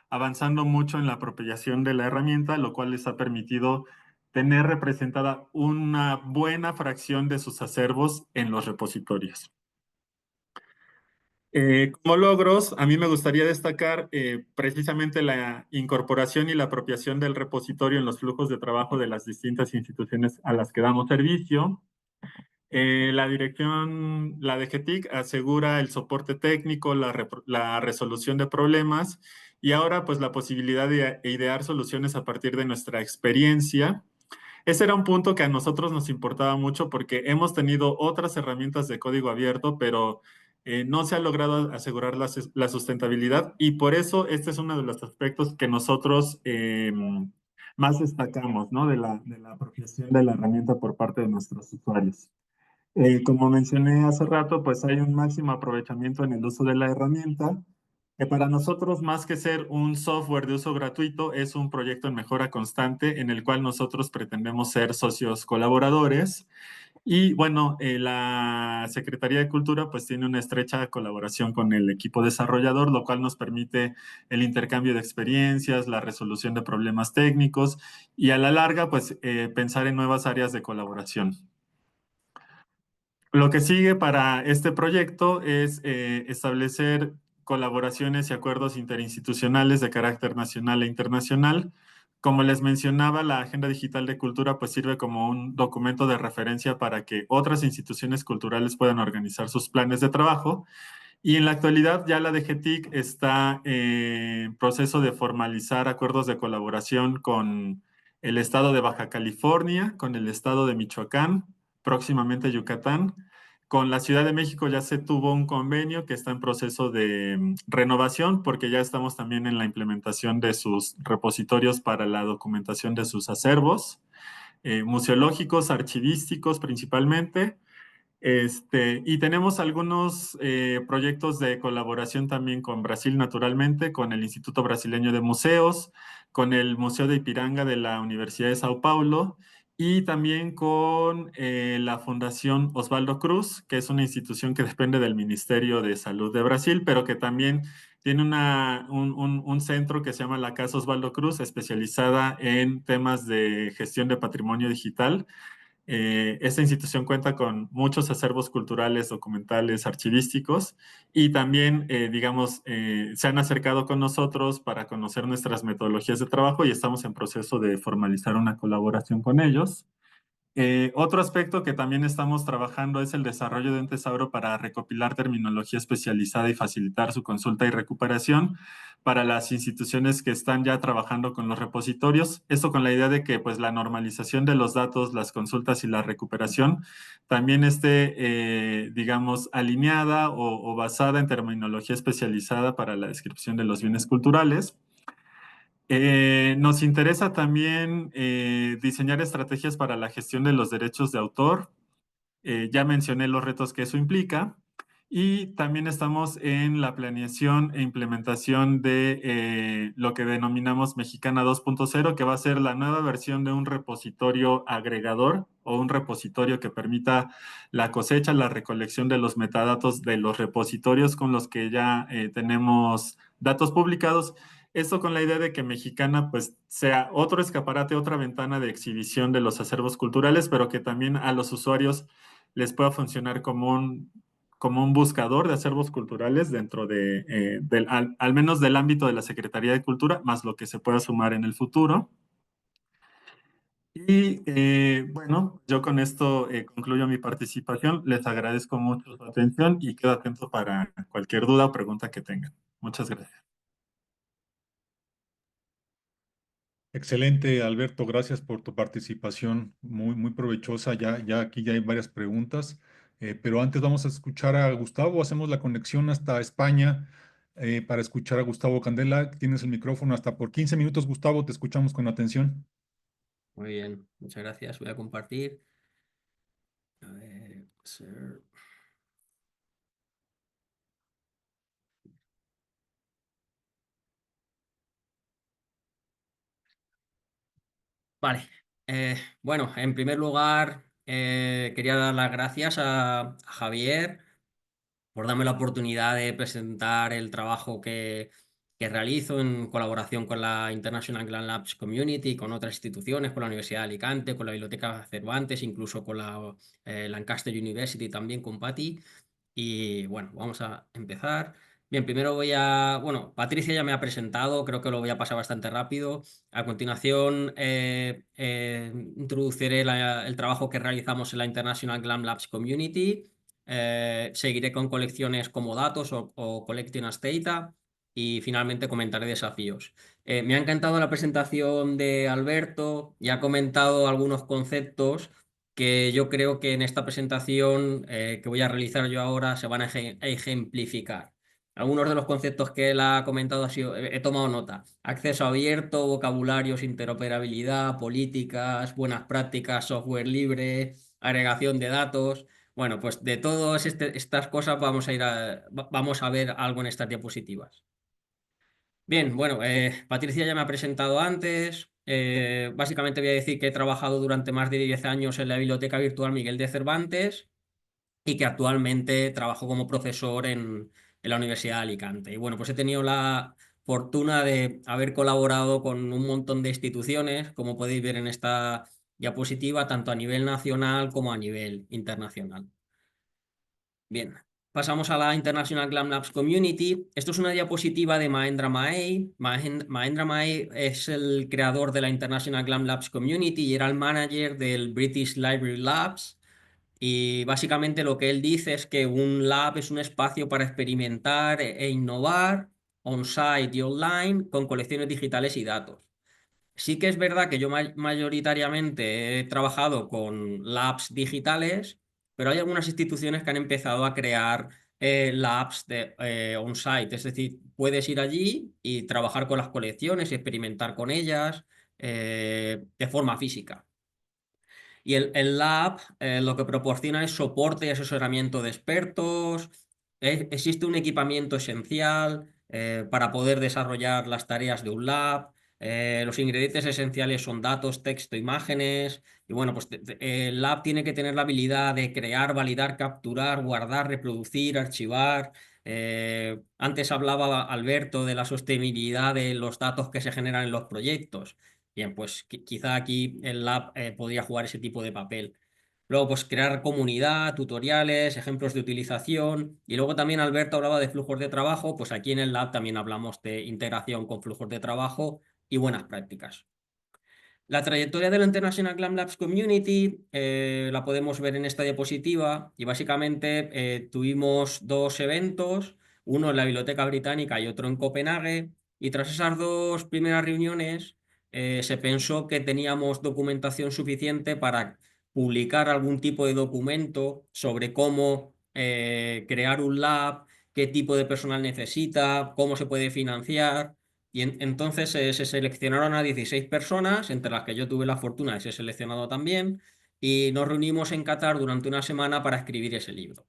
avanzando mucho en la apropiación de la herramienta, lo cual les ha permitido tener representada una buena fracción de sus acervos en los repositorios. Como logros, a mí me gustaría destacar precisamente la incorporación y la apropiación del repositorio en los flujos de trabajo de las distintas instituciones a las que damos servicio. La dirección, la DGTIC, asegura el soporte técnico, la resolución de problemas y ahora pues la posibilidad de idear soluciones a partir de nuestra experiencia. Ese era un punto que a nosotros nos importaba mucho porque hemos tenido otras herramientas de código abierto, pero no se ha logrado asegurar la sustentabilidad y por eso este es uno de los aspectos que nosotros más destacamos, ¿no? De la apropiación de la herramienta por parte de nuestros usuarios. Como mencioné hace rato, pues hay un máximo aprovechamiento en el uso de la herramienta que para nosotros, más que ser un software de uso gratuito, es un proyecto en mejora constante en el cual nosotros pretendemos ser socios colaboradores. Y bueno, la Secretaría de Cultura pues tiene una estrecha colaboración con el equipo desarrollador, lo cual nos permite el intercambio de experiencias, la resolución de problemas técnicos y a la larga pues pensar en nuevas áreas de colaboración. Lo que sigue para este proyecto es establecer colaboraciones y acuerdos interinstitucionales de carácter nacional e internacional. Como les mencionaba, la Agenda Digital de Cultura pues sirve como un documento de referencia para que otras instituciones culturales puedan organizar sus planes de trabajo. Y en la actualidad ya la DGTIC está en proceso de formalizar acuerdos de colaboración con el estado de Baja California, con el estado de Michoacán, próximamente Yucatán. Con la Ciudad de México ya se tuvo un convenio que está en proceso de renovación porque ya estamos también en la implementación de sus repositorios para la documentación de sus acervos, museológicos, archivísticos principalmente. Y tenemos algunos proyectos de colaboración también con Brasil, naturalmente, con el Instituto Brasileño de Museos, con el Museo de Ipiranga de la Universidad de Sao Paulo y también con la Fundación Osvaldo Cruz, que es una institución que depende del Ministerio de Salud de Brasil, pero que también tiene un centro que se llama la Casa Osvaldo Cruz, especializada en temas de gestión de patrimonio digital. Esta institución cuenta con muchos acervos culturales, documentales, archivísticos y también, digamos, se han acercado con nosotros para conocer nuestras metodologías de trabajo y estamos en proceso de formalizar una colaboración con ellos. Otro aspecto que también estamos trabajando es el desarrollo de un tesauro para recopilar terminología especializada y facilitar su consulta y recuperación para las instituciones que están ya trabajando con los repositorios. Esto con la idea de que pues, la normalización de los datos, las consultas y la recuperación también esté, digamos, alineada o basada en terminología especializada para la descripción de los bienes culturales. Nos interesa también diseñar estrategias para la gestión de los derechos de autor. Ya mencioné los retos que eso implica. Y también estamos en la planeación e implementación de lo que denominamos Mexicana 2.0, que va a ser la nueva versión de un repositorio agregador o un repositorio que permita la cosecha, la recolección de los metadatos de los repositorios con los que ya tenemos datos publicados. Esto con la idea de que Mexicana pues sea otro escaparate, otra ventana de exhibición de los acervos culturales, pero que también a los usuarios les pueda funcionar como un buscador de acervos culturales dentro al menos del ámbito de la Secretaría de Cultura, más lo que se pueda sumar en el futuro. Y bueno, yo con esto concluyo mi participación. Les agradezco mucho su atención y quedo atento para cualquier duda o pregunta que tengan. Muchas gracias. Excelente, Alberto, gracias por tu participación, muy, muy provechosa. Ya aquí ya hay varias preguntas, pero antes vamos a escuchar a Gustavo. Hacemos la conexión hasta España para escuchar a Gustavo Candela. Tienes el micrófono hasta por 15 minutos, Gustavo, te escuchamos con atención. Muy bien, muchas gracias. Voy a compartir. A ver, Vale. Bueno, en primer lugar, quería dar las gracias a Javier por darme la oportunidad de presentar el trabajo que realizo en colaboración con la International Grand Labs Community, con otras instituciones, con la Universidad de Alicante, con la Biblioteca Cervantes, incluso con la Lancaster University, también con Patty. Y bueno, vamos a empezar. Bien, primero bueno, Patricia ya me ha presentado, creo que lo voy a pasar bastante rápido. A continuación, introduciré el trabajo que realizamos en la International Glam Labs Community. Seguiré con colecciones como datos o Collecting as Data y finalmente comentaré desafíos. Me ha encantado la presentación de Alberto y ha comentado algunos conceptos que yo creo que en esta presentación que voy a realizar yo ahora se van a ejemplificar. Algunos de los conceptos que él ha comentado he tomado nota. Acceso abierto, vocabularios, interoperabilidad, políticas, buenas prácticas, software libre, agregación de datos. Bueno, pues de todas estas cosas vamos a ver algo en estas diapositivas. Bien, bueno, Patricia ya me ha presentado antes. Básicamente voy a decir que he trabajado durante más de 10 años en la Biblioteca Virtual Miguel de Cervantes y que actualmente trabajo como profesor en la Universidad de Alicante. Y bueno, pues he tenido la fortuna de haber colaborado con un montón de instituciones, como podéis ver en esta diapositiva, tanto a nivel nacional como a nivel internacional. Bien, pasamos a la International Glam Labs Community. Esto es una diapositiva de Mahendra Mahey. Mahendra Mahey es el creador de la International Glam Labs Community y era el manager del British Library Labs. Y básicamente lo que él dice es que un lab es un espacio para experimentar e innovar on-site y online con colecciones digitales y datos. Sí que es verdad que yo mayoritariamente he trabajado con labs digitales, pero hay algunas instituciones que han empezado a crear labs de on-site, es decir, puedes ir allí y trabajar con las colecciones y experimentar con ellas de forma física. Y el lab lo que proporciona es soporte y asesoramiento de expertos. Existe un equipamiento esencial para poder desarrollar las tareas de un lab. Los ingredientes esenciales son datos, texto, imágenes. Y bueno, pues el lab tiene que tener la habilidad de crear, validar, capturar, guardar, reproducir, archivar. Antes hablaba Alberto de la sostenibilidad de los datos que se generan en los proyectos. Bien, pues quizá aquí el lab podría jugar ese tipo de papel. Luego, pues crear comunidad, tutoriales, ejemplos de utilización. Y luego también Alberto hablaba de flujos de trabajo, pues aquí en el lab también hablamos de integración con flujos de trabajo y buenas prácticas. La trayectoria de la International Glam Labs Community la podemos ver en esta diapositiva y básicamente tuvimos dos eventos, uno en la Biblioteca Británica y otro en Copenhague, y tras esas dos primeras reuniones se pensó que teníamos documentación suficiente para publicar algún tipo de documento sobre cómo crear un lab, qué tipo de personal necesita, cómo se puede financiar. Y entonces se seleccionaron a 16 personas, entre las que yo tuve la fortuna de ser seleccionado también, y nos reunimos en Qatar durante una semana para escribir ese libro.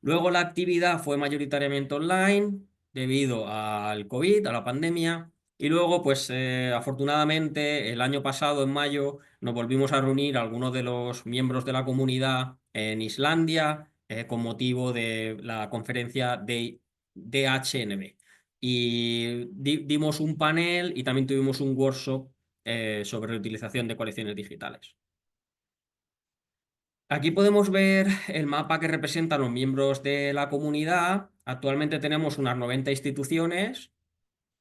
Luego la actividad fue mayoritariamente online debido al COVID, a la pandemia, y luego, pues afortunadamente, el año pasado, en mayo, nos volvimos a reunir algunos de los miembros de la comunidad en Islandia con motivo de la conferencia de DHNB y dimos un panel y también tuvimos un workshop sobre reutilización de colecciones digitales. Aquí podemos ver el mapa que representa a los miembros de la comunidad. Actualmente tenemos unas 90 instituciones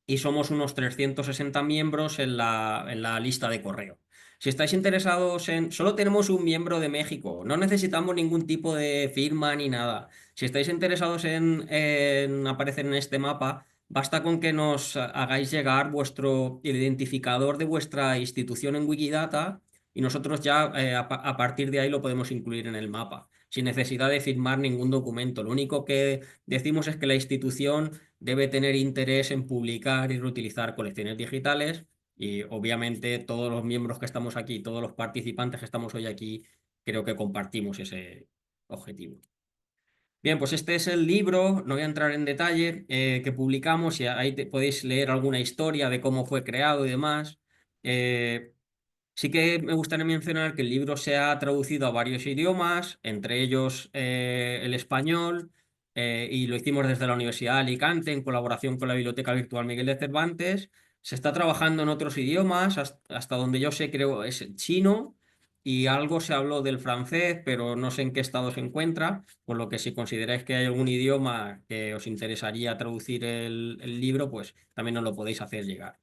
y somos unos 360 miembros en la lista de correo. Si estáis interesados en... Solo tenemos un miembro de México, no necesitamos ningún tipo de firma ni nada. Si estáis interesados en aparecer en este mapa, basta con que nos hagáis llegar vuestro identificador de vuestra institución en Wikidata y nosotros ya a partir de ahí lo podemos incluir en el mapa, sin necesidad de firmar ningún documento. Lo único que decimos es que la institución debe tener interés en publicar y reutilizar colecciones digitales y obviamente todos los miembros que estamos aquí, todos los participantes que estamos hoy aquí, creo que compartimos ese objetivo. Bien, pues este es el libro, no voy a entrar en detalle, que publicamos y ahí podéis leer alguna historia de cómo fue creado y demás. Sí que me gustaría mencionar que el libro se ha traducido a varios idiomas, entre ellos el español, y lo hicimos desde la Universidad de Alicante en colaboración con la Biblioteca Virtual Miguel de Cervantes. Se está trabajando en otros idiomas, hasta donde yo sé creo es el chino, y algo se habló del francés, pero no sé en qué estado se encuentra, por lo que si consideráis que hay algún idioma que os interesaría traducir el libro, pues también nos lo podéis hacer llegar.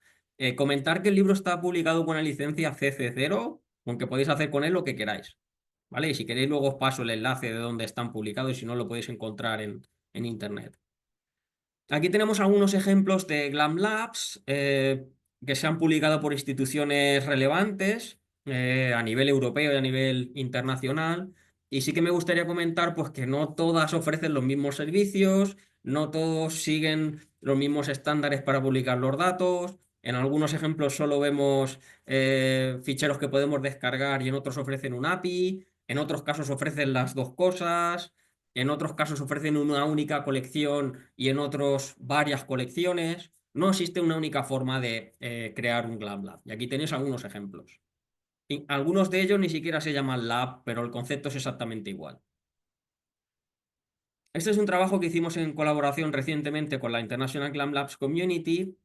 Comentar que el libro está publicado con la licencia CC0, aunque podéis hacer con él lo que queráis, ¿vale? Y si queréis luego os paso el enlace de donde están publicados y si no lo podéis encontrar en internet. Aquí tenemos algunos ejemplos de Glam Labs que se han publicado por instituciones relevantes a nivel europeo y a nivel internacional. Y sí que me gustaría comentar pues, que no todas ofrecen los mismos servicios, no todos siguen los mismos estándares para publicar los datos. En algunos ejemplos solo vemos ficheros que podemos descargar y en otros ofrecen un API. En otros casos ofrecen las dos cosas. En otros casos ofrecen una única colección y en otros varias colecciones. No existe una única forma de crear un Glam Lab. Y aquí tenéis algunos ejemplos. Y algunos de ellos ni siquiera se llaman lab, pero el concepto es exactamente igual. Este es un trabajo que hicimos en colaboración recientemente con la International Glam Labs Community,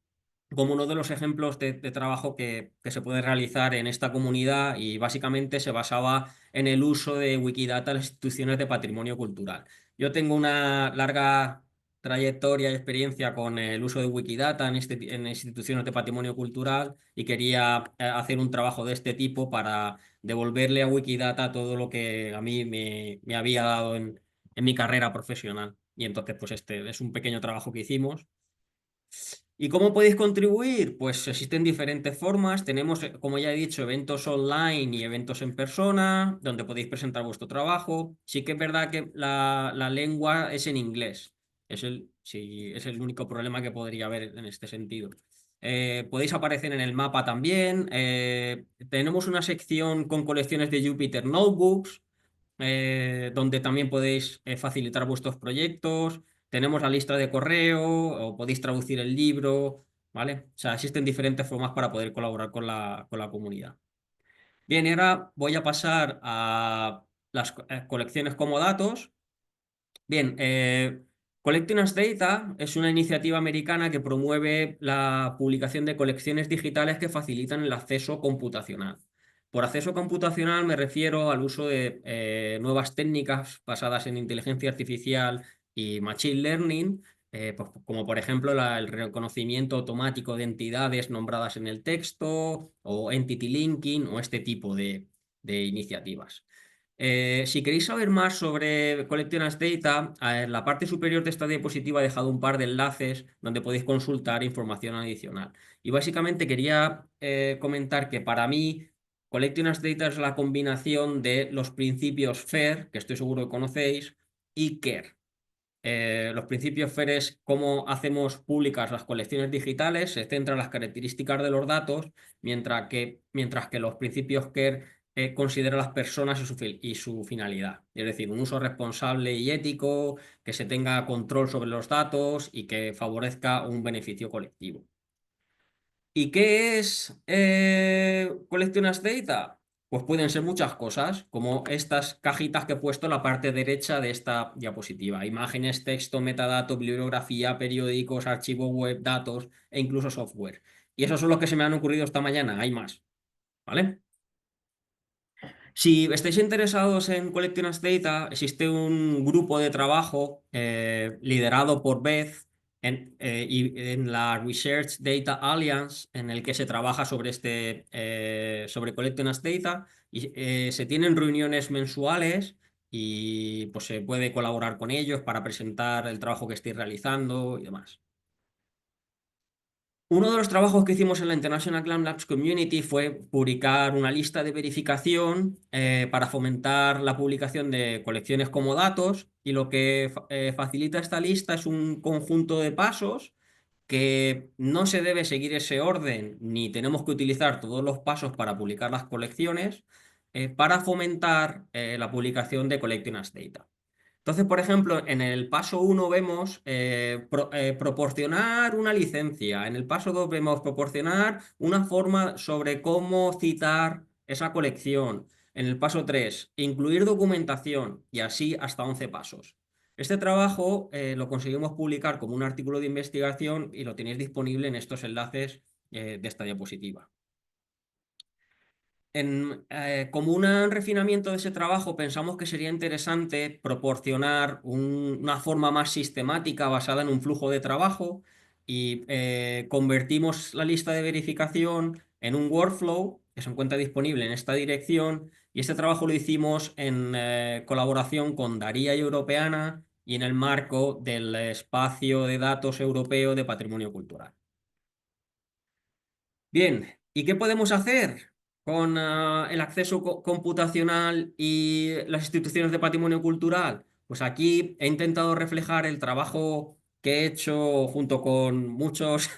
como uno de los ejemplos de trabajo que se puede realizar en esta comunidad, y básicamente se basaba en el uso de Wikidata en las instituciones de patrimonio cultural. Yo tengo una larga trayectoria y experiencia con el uso de Wikidata en instituciones de patrimonio cultural, y quería hacer un trabajo de este tipo para devolverle a Wikidata todo lo que a mí me había dado en mi carrera profesional. Y entonces, pues este es un pequeño trabajo que hicimos. ¿Y cómo podéis contribuir? Pues existen diferentes formas. Tenemos, como ya he dicho, eventos online y eventos en persona, donde podéis presentar vuestro trabajo. Sí que es verdad que la lengua es en inglés. Sí, es el único problema que podría haber en este sentido. Podéis aparecer en el mapa también. Tenemos una sección con colecciones de Jupyter Notebooks, donde también podéis facilitar vuestros proyectos. Tenemos la lista de correo, o podéis traducir el libro, ¿vale? O sea, existen diferentes formas para poder colaborar con la comunidad. Bien, y ahora voy a pasar a las colecciones como datos. Bien, Collecting as Data es una iniciativa americana que promueve la publicación de colecciones digitales que facilitan el acceso computacional. Por acceso computacional me refiero al uso de nuevas técnicas basadas en inteligencia artificial y machine learning, pues, como por ejemplo el reconocimiento automático de entidades nombradas en el texto, o entity linking, o este tipo de iniciativas. Si queréis saber más sobre Collecting as Data, en la parte superior de esta diapositiva he dejado un par de enlaces donde podéis consultar información adicional. Y básicamente quería comentar que para mí Collecting as Data es la combinación de los principios FAIR, que estoy seguro que conocéis, y CARE. Los principios FAIR es cómo hacemos públicas las colecciones digitales, se centra en las características de los datos, mientras que los principios CARE consideran las personas y su finalidad. Es decir, un uso responsable y ético, que se tenga control sobre los datos y que favorezca un beneficio colectivo. ¿Y qué es Collecting as Data? Pues pueden ser muchas cosas, como estas cajitas que he puesto en la parte derecha de esta diapositiva. Imágenes, texto, metadatos, bibliografía, periódicos, archivos web, datos e incluso software. Y esos son los que se me han ocurrido esta mañana, hay más, ¿vale? Si estáis interesados en Collecting as Data, existe un grupo de trabajo liderado por Beth en la Research Data Alliance, en el que se trabaja sobre sobre Collecting as Data, y se tienen reuniones mensuales, y pues se puede colaborar con ellos para presentar el trabajo que estéis realizando y demás. Uno de los trabajos que hicimos en la International Glam Labs Community fue publicar una lista de verificación para fomentar la publicación de colecciones como datos, y lo que facilita esta lista es un conjunto de pasos que no se debe seguir ese orden, ni tenemos que utilizar todos los pasos para publicar las colecciones, para fomentar la publicación de Collecting as Data. Entonces, por ejemplo, en el paso 1 vemos proporcionar una licencia. En el paso 2 vemos proporcionar una forma sobre cómo citar esa colección. En el paso 3, incluir documentación, y así hasta 11 pasos. Este trabajo lo conseguimos publicar como un artículo de investigación, y lo tenéis disponible en estos enlaces de esta diapositiva. Como un refinamiento de ese trabajo, pensamos que sería interesante proporcionar una forma más sistemática basada en un flujo de trabajo, y convertimos la lista de verificación en un workflow que se encuentra disponible en esta dirección, y este trabajo lo hicimos en colaboración con Daría y Europeana, y en el marco del espacio de datos europeo de patrimonio cultural. Bien, ¿y qué podemos hacer con el acceso computacional y las instituciones de patrimonio cultural? Pues aquí he intentado reflejar el trabajo que he hecho junto con muchos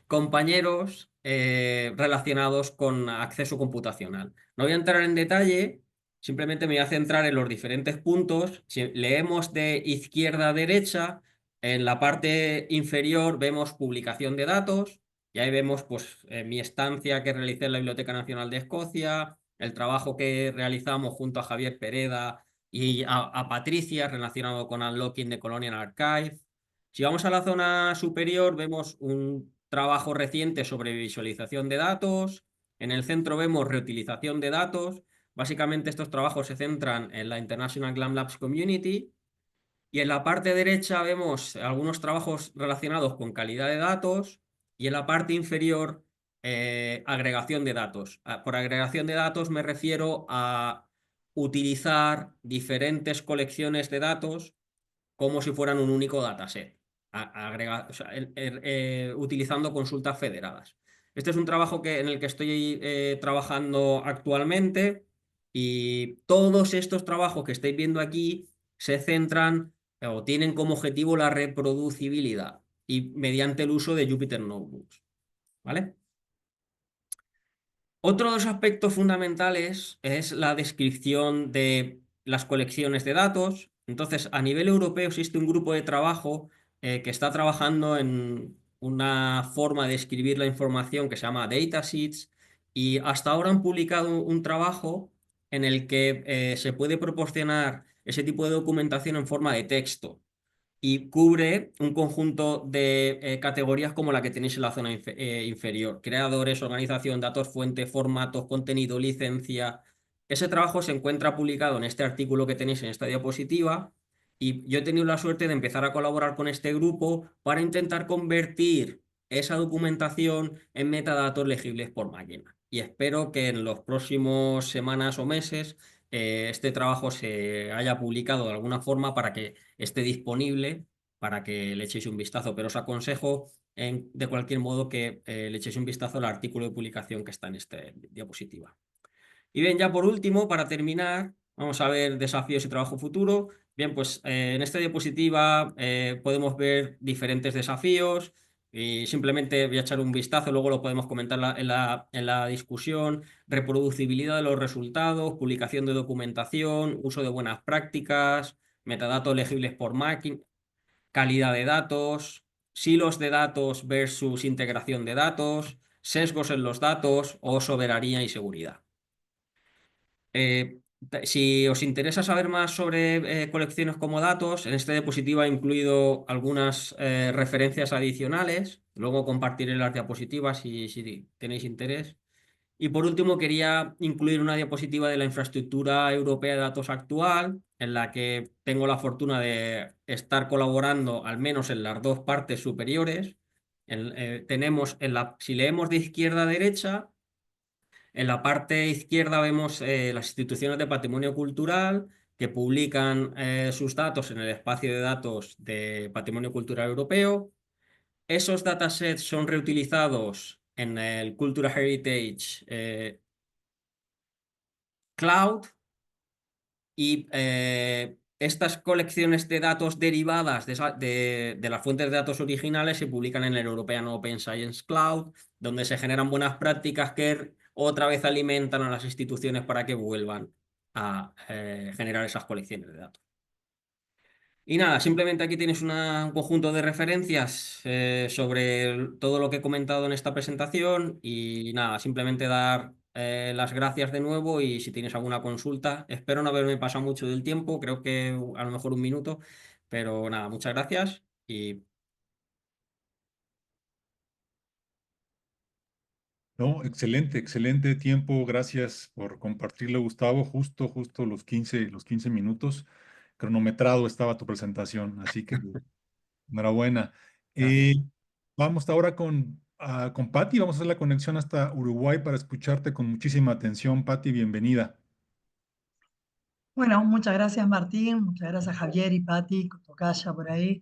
compañeros relacionados con acceso computacional. No voy a entrar en detalle, simplemente me voy a centrar en los diferentes puntos. Si leemos de izquierda a derecha, En la parte inferior vemos publicación de datos y ahí vemos pues, mi estancia que realicé en la Biblioteca Nacional de Escocia, el trabajo que realizamos junto a Javier Pereda y a Patricia relacionado con Unlocking the Colonial Archive. Si vamos a la zona superior vemos un trabajo reciente sobre visualización de datos. En el centro vemos reutilización de datos. Básicamente estos trabajos se centran en la International Glam Labs Community. Y en la parte derecha vemos algunos trabajos relacionados con calidad de datos y en la parte inferior agregación de datos. Por agregación de datos me refiero a utilizar diferentes colecciones de datos como si fueran un único dataset, o sea, utilizando consultas federadas. Este es un trabajo en el que estoy trabajando actualmente y todos estos trabajos que estáis viendo aquí se centran o tienen como objetivo la reproducibilidad y mediante el uso de Jupyter Notebooks. ¿Vale? Otro de los aspectos fundamentales es la descripción de las colecciones de datos. Entonces, a nivel europeo existe un grupo de trabajo que está trabajando en una forma de escribir la información que se llama datasheets y hasta ahora han publicado un trabajo en el que se puede proporcionar ese tipo de documentación en forma de texto y cubre un conjunto de categorías como la que tenéis en la zona inferior. Creadores, organización, datos fuente, formatos, contenido, licencia. Ese trabajo se encuentra publicado en este artículo que tenéis en esta diapositiva y yo he tenido la suerte de empezar a colaborar con este grupo para intentar convertir esa documentación en metadatos legibles por máquina. Y espero que en los próximos semanas o meses este trabajo se haya publicado de alguna forma para que esté disponible para que le echéis un vistazo, pero os aconsejo de cualquier modo que le echéis un vistazo al artículo de publicación que está en esta diapositiva. Y bien, ya por último, para terminar, vamos a ver desafíos y trabajo futuro. Bien, pues en esta diapositiva podemos ver diferentes desafíos y simplemente voy a echar un vistazo, luego lo podemos comentar en la discusión. Reproducibilidad de los resultados, publicación de documentación, uso de buenas prácticas, metadatos legibles por máquina, calidad de datos, silos de datos versus integración de datos, sesgos en los datos o soberanía y seguridad. Si os interesa saber más sobre colecciones como datos, en esta diapositiva he incluido algunas referencias adicionales. Luego compartiré las diapositivas si tenéis interés. Y por último, quería incluir una diapositiva de la infraestructura europea de datos actual, en la que tengo la fortuna de estar colaborando al menos en las dos partes superiores. Tenemos, si leemos de izquierda a derecha, en la parte izquierda vemos las instituciones de patrimonio cultural que publican sus datos en el espacio de datos de patrimonio cultural europeo. Esos datasets son reutilizados en el Cultural Heritage Cloud y estas colecciones de datos derivadas de las fuentes de datos originales se publican en el European Open Science Cloud, donde se generan buenas prácticas que otra vez alimentan a las instituciones para que vuelvan a generar esas colecciones de datos. Y nada, simplemente aquí tienes un conjunto de referencias sobre todo lo que he comentado en esta presentación y nada, simplemente dar las gracias de nuevo y si tienes alguna consulta, espero no haberme pasado mucho del tiempo, creo que a lo mejor un minuto, pero nada, muchas gracias y No, excelente, excelente tiempo. Gracias por compartirlo, Gustavo. Justo los 15 minutos. Cronometrado estaba tu presentación, así que enhorabuena. gracias. Vamos ahora con Patti. Vamos a hacer la conexión hasta Uruguay para escucharte con muchísima atención. Patti, bienvenida. Bueno, muchas gracias Martín, muchas gracias Javier y Patti, Tocaya por ahí,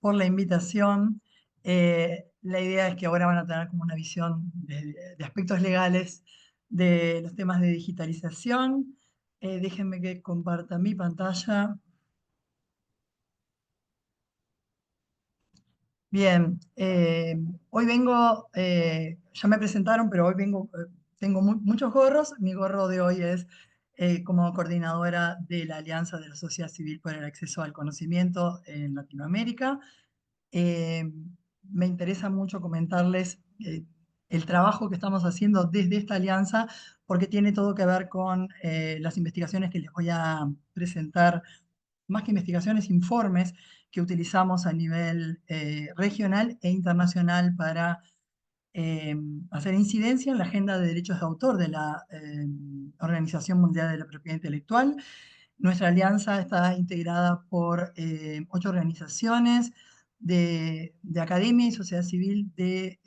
por la invitación. La idea es que ahora van a tener como una visión de aspectos legales de los temas de digitalización. Déjenme que comparta mi pantalla. Bien, hoy vengo, ya me presentaron, pero hoy vengo, tengo muchos gorros. Mi gorro de hoy es como coordinadora de la Alianza de la Sociedad Civil por el Acceso al Conocimiento en Latinoamérica. me interesa mucho comentarles el trabajo que estamos haciendo desde esta alianza, porque tiene todo que ver con las investigaciones que les voy a presentar, más que investigaciones, informes que utilizamos a nivel regional e internacional para hacer incidencia en la agenda de derechos de autor de la Organización Mundial de la Propiedad Intelectual. Nuestra alianza está integrada por 8 organizaciones de academia y sociedad civil de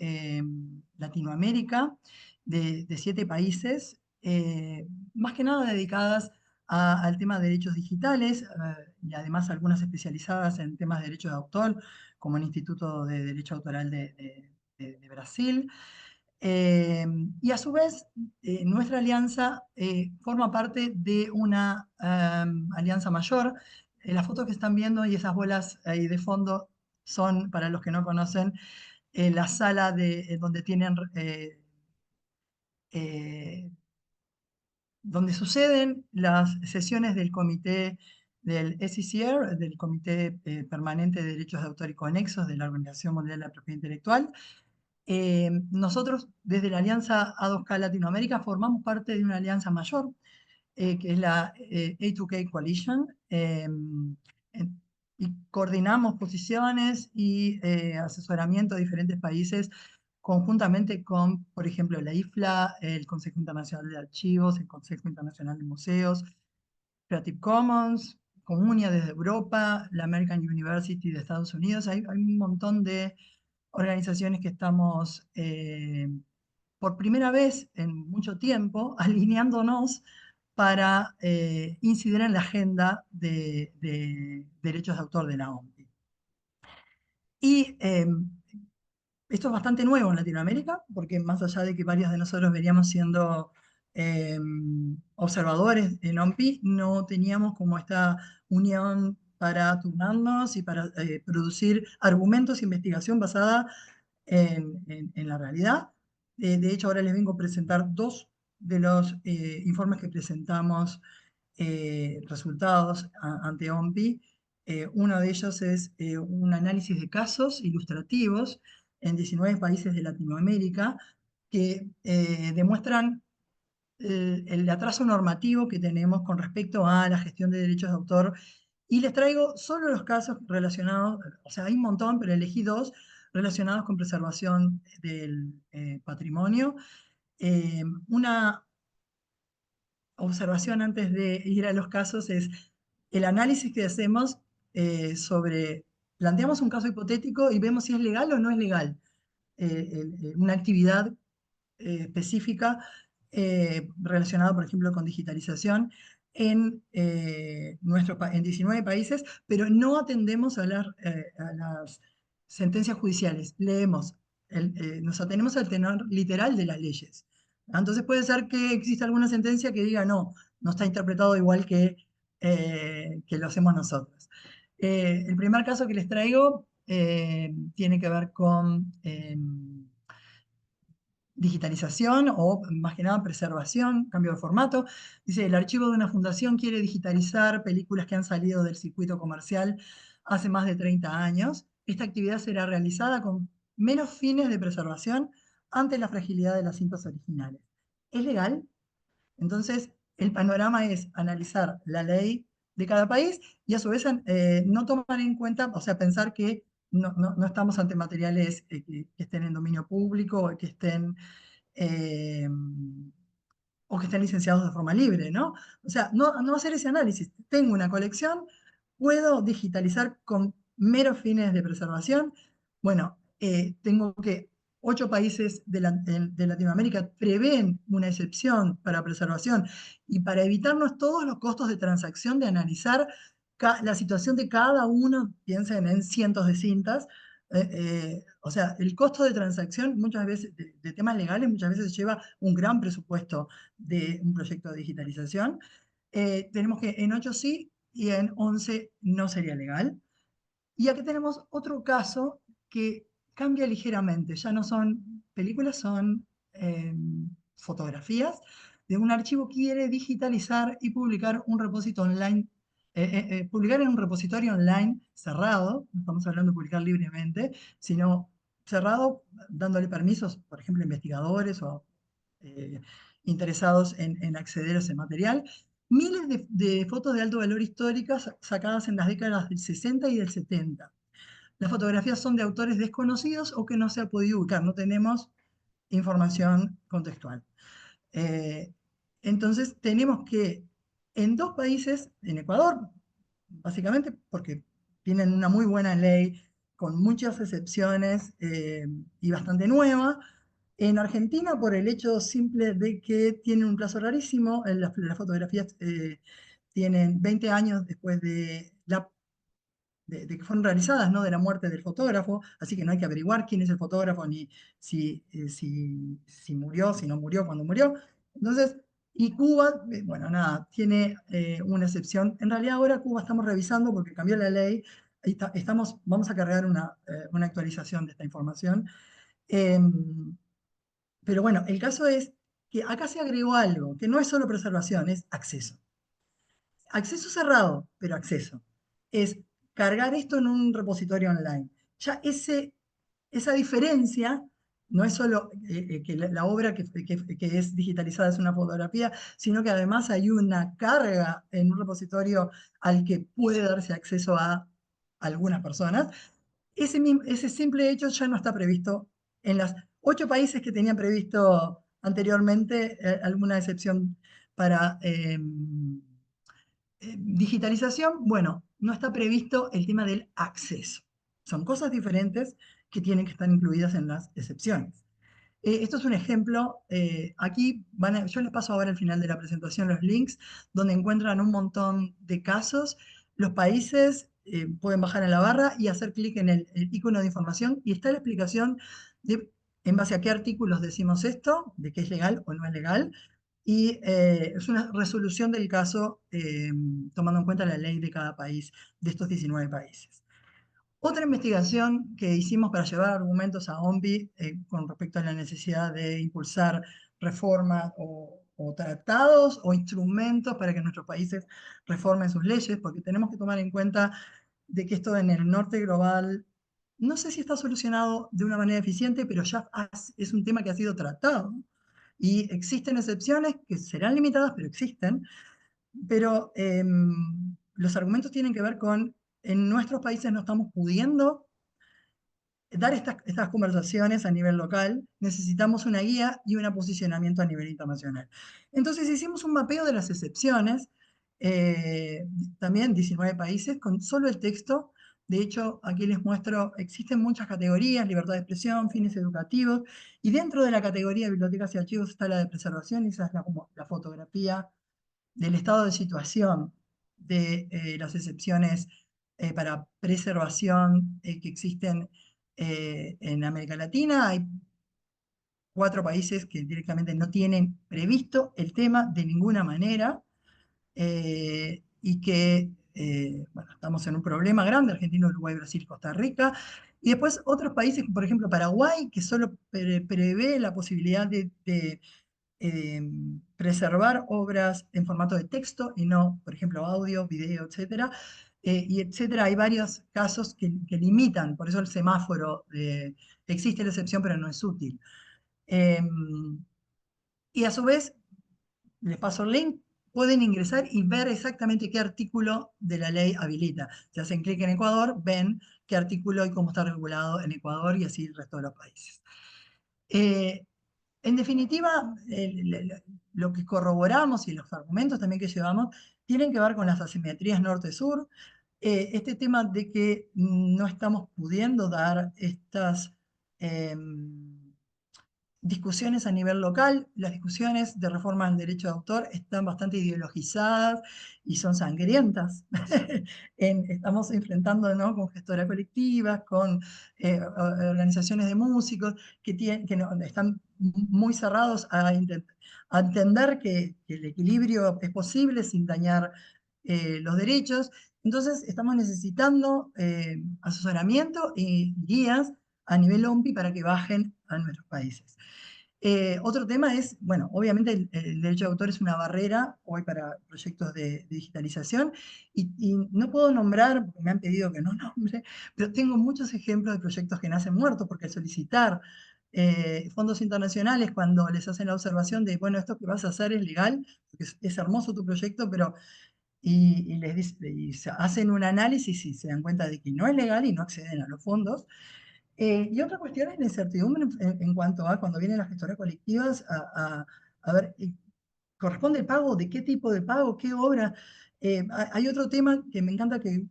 Latinoamérica, de 7 países, más que nada dedicadas al tema de derechos digitales y además algunas especializadas en temas de derechos de autor, como el Instituto de Derecho Autoral de Brasil. Y a su vez, nuestra alianza forma parte de una alianza mayor. Las fotos que están viendo y esas bolas ahí de fondo son, para los que no conocen, la sala donde tienen donde suceden las sesiones del comité del SECR, del Comité Permanente de Derechos de Autor y Conexos de la Organización Mundial de la Propiedad Intelectual. Nosotros, desde la Alianza A2K Latinoamérica, formamos parte de una alianza mayor, que es la A2K Coalition, y coordinamos posiciones y asesoramiento de diferentes países conjuntamente con, por ejemplo, la IFLA, el Consejo Internacional de Archivos, el Consejo Internacional de Museos, Creative Commons, Comunia desde Europa, la American University de Estados Unidos. Hay un montón de organizaciones que estamos por primera vez en mucho tiempo alineándonos para incidir en la agenda de derechos de autor de la OMPI. Y esto es bastante nuevo en Latinoamérica, porque más allá de que varios de nosotros veníamos siendo observadores en OMPI, no teníamos como esta unión para turnarnos y para producir argumentos e investigación basada en la realidad. De hecho, ahora les vengo a presentar 2 de los informes que presentamos, resultados ante OMPI. Uno de ellos es un análisis de casos ilustrativos en 19 países de Latinoamérica que demuestran el atraso normativo que tenemos con respecto a la gestión de derechos de autor. Y les traigo solo los casos relacionados, o sea, hay un montón, pero elegí 2 relacionados con preservación del patrimonio. Una observación antes de ir a los casos es el análisis que hacemos planteamos un caso hipotético y vemos si es legal o no es legal una actividad específica relacionada, por ejemplo, con digitalización en 19 países, pero no atendemos a las sentencias judiciales. Leemos, nos atenemos al tenor literal de las leyes. Entonces puede ser que exista alguna sentencia que diga no está interpretado igual que lo hacemos nosotros. El primer caso que les traigo tiene que ver con digitalización o más que nada preservación, cambio de formato. Dice, el archivo de una fundación quiere digitalizar películas que han salido del circuito comercial hace más de 30 años. Esta actividad será realizada con menos fines de preservación ante la fragilidad de las cintas originales. ¿Es legal? Entonces, el panorama es analizar la ley de cada país y a su vez no tomar en cuenta, o sea, pensar que no estamos ante materiales que estén en dominio público o que estén licenciados de forma libre, ¿no? O sea, no hacer ese análisis. Tengo una colección, puedo digitalizar con meros fines de preservación. Bueno, tengo que 8 países de Latinoamérica prevén una excepción para preservación y para evitarnos todos los costos de transacción de analizar la situación de cada uno, piensen en cientos de cintas. O sea, el costo de transacción muchas veces, de temas legales, muchas veces lleva un gran presupuesto de un proyecto de digitalización. Tenemos que en 8 sí y en 11 no sería legal. Y aquí tenemos otro caso que cambia ligeramente. Ya no son películas, son fotografías de un archivo que quiere digitalizar y publicar un repositorio online publicar en un repositorio online cerrado, no estamos hablando de publicar libremente, sino cerrado, dándole permisos, por ejemplo, a investigadores o interesados en acceder a ese material. Miles de fotos de alto valor históricas sacadas en las décadas del 60 y del 70. Las fotografías son de autores desconocidos o que no se ha podido ubicar, no tenemos información contextual. Entonces tenemos que, en 2 países, en Ecuador, básicamente porque tienen una muy buena ley, con muchas excepciones y bastante nueva. En Argentina, por el hecho simple de que tienen un plazo rarísimo, las fotografías tienen 20 años después de que fueron realizadas, ¿no? De la muerte del fotógrafo, así que no hay que averiguar quién es el fotógrafo, ni si murió, si no murió, cuándo murió. Entonces, y Cuba, bueno, nada, tiene una excepción. En realidad ahora Cuba estamos revisando porque cambió la ley, vamos a cargar una actualización de esta información. Pero bueno, el caso es que acá se agregó algo, que no es solo preservación, es acceso. Acceso cerrado, pero acceso. Es cargar esto en un repositorio online. Ya esa diferencia no es solo que la obra que es digitalizada es una fotografía, sino que además hay una carga en un repositorio al que puede darse acceso a algunas personas. Ese simple hecho ya no está previsto en los 8 países que tenían previsto anteriormente alguna excepción para digitalización. Bueno, no está previsto el tema del acceso. Son cosas diferentes que tienen que estar incluidas en las excepciones. Esto es un ejemplo. Aquí yo les paso ahora al final de la presentación los links donde encuentran un montón de casos. Los países pueden bajar en la barra y hacer clic en el icono de información y está la explicación de en base a qué artículos decimos esto, de qué es legal o no es legal. Y es una resolución del caso tomando en cuenta la ley de cada país, de estos 19 países. Otra investigación que hicimos para llevar argumentos a OMPI con respecto a la necesidad de impulsar reformas o tratados o instrumentos para que nuestros países reformen sus leyes, porque tenemos que tomar en cuenta de que esto en el norte global, no sé si está solucionado de una manera eficiente, pero ya es un tema que ha sido tratado. Y existen excepciones que serán limitadas, pero existen. Pero los argumentos tienen que ver con, en nuestros países no estamos pudiendo dar estas conversaciones a nivel local, necesitamos una guía y un posicionamiento a nivel internacional. Entonces hicimos un mapeo de las excepciones, también 19 países, con solo el texto. De hecho, aquí les muestro, existen muchas categorías: libertad de expresión, fines educativos, y dentro de la categoría de bibliotecas y archivos está la de preservación, y esa es como la fotografía del estado de situación de las excepciones para preservación que existen en América Latina. Hay 4 países que directamente no tienen previsto el tema de ninguna manera y que, bueno, estamos en un problema grande: Argentina, Uruguay, Brasil, Costa Rica. Y después otros países, por ejemplo Paraguay, que solo prevé la posibilidad de preservar obras en formato de texto y no, por ejemplo, audio, video, etcétera. Y etcétera, hay varios casos que limitan, por eso el semáforo existe la excepción, pero no es útil. Y a su vez, les paso el link, pueden ingresar y ver exactamente qué artículo de la ley habilita. Si hacen clic en Ecuador, ven qué artículo y cómo está regulado en Ecuador y así el resto de los países. En definitiva, lo que corroboramos y los argumentos también que llevamos tienen que ver con las asimetrías norte-sur. Este tema de que no estamos pudiendo dar estas discusiones a nivel local. Las discusiones de reforma del derecho de autor están bastante ideologizadas y son sangrientas. Estamos enfrentando, ¿no?, con gestoras colectivas, con organizaciones de músicos que están muy cerrados a entender que el equilibrio es posible sin dañar los derechos. Entonces estamos necesitando asesoramiento y guías a nivel OMPI para que bajen a nuestros países. Otro tema es, bueno, obviamente el derecho de autor es una barrera hoy para proyectos de digitalización y no puedo nombrar, porque me han pedido que no nombre, pero tengo muchos ejemplos de proyectos que nacen muertos porque al solicitar fondos internacionales, cuando les hacen la observación de, bueno, esto que vas a hacer es legal, porque es hermoso tu proyecto, pero y se hacen un análisis y se dan cuenta de que no es legal y no acceden a los fondos. Y otra cuestión es la incertidumbre en cuanto a cuando vienen las gestoras colectivas a ver, ¿corresponde el pago? ¿De qué tipo de pago? ¿Qué obra? Hay otro tema que me encanta que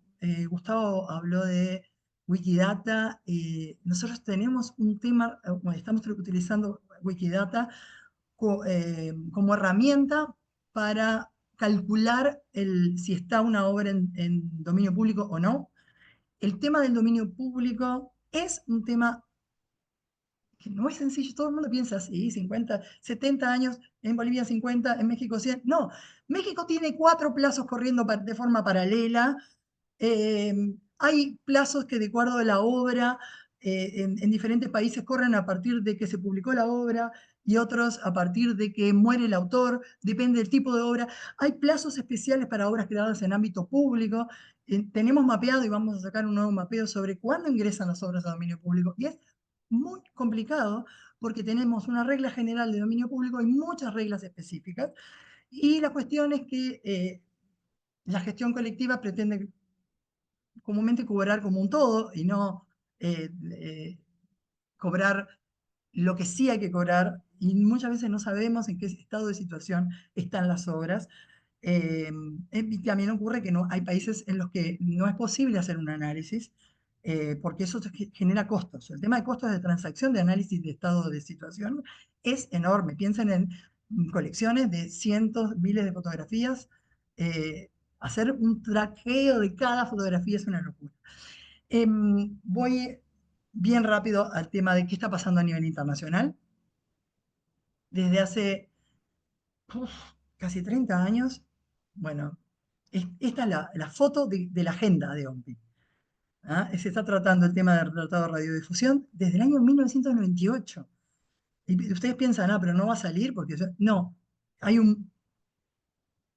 Gustavo habló de Wikidata. Nosotros tenemos un tema, estamos utilizando Wikidata como herramienta para calcular si está una obra en dominio público o no. El tema del dominio público es un tema que no es sencillo, todo el mundo piensa así, 50, 70 años, en Bolivia 50, en México 100. No, México tiene 4 plazos corriendo de forma paralela. Hay plazos que de acuerdo a la obra en diferentes países corren a partir de que se publicó la obra y otros a partir de que muere el autor, depende del tipo de obra. Hay plazos especiales para obras creadas en ámbito público. Tenemos mapeado y vamos a sacar un nuevo mapeo sobre cuándo ingresan las obras a dominio público. Y es muy complicado porque tenemos una regla general de dominio público y muchas reglas específicas. Y la cuestión es que la gestión colectiva pretende comúnmente cobrar como un todo y no cobrar lo que sí hay que cobrar, y muchas veces no sabemos en qué estado de situación están las obras. Y también ocurre que no, hay países en los que no es posible hacer un análisis, porque eso genera costos. El tema de costos de transacción de análisis de estado de situación es enorme. Piensen en colecciones de cientos, miles de fotografías. Hacer un traqueo de cada fotografía es una locura. Voy bien rápido al tema de qué está pasando a nivel internacional. Desde hace casi 30 años, bueno, esta es la foto de la agenda de OMPI. Se está tratando el tema del Tratado de Radiodifusión desde el año 1998. Y ustedes piensan, pero no va a salir porque... No, hay un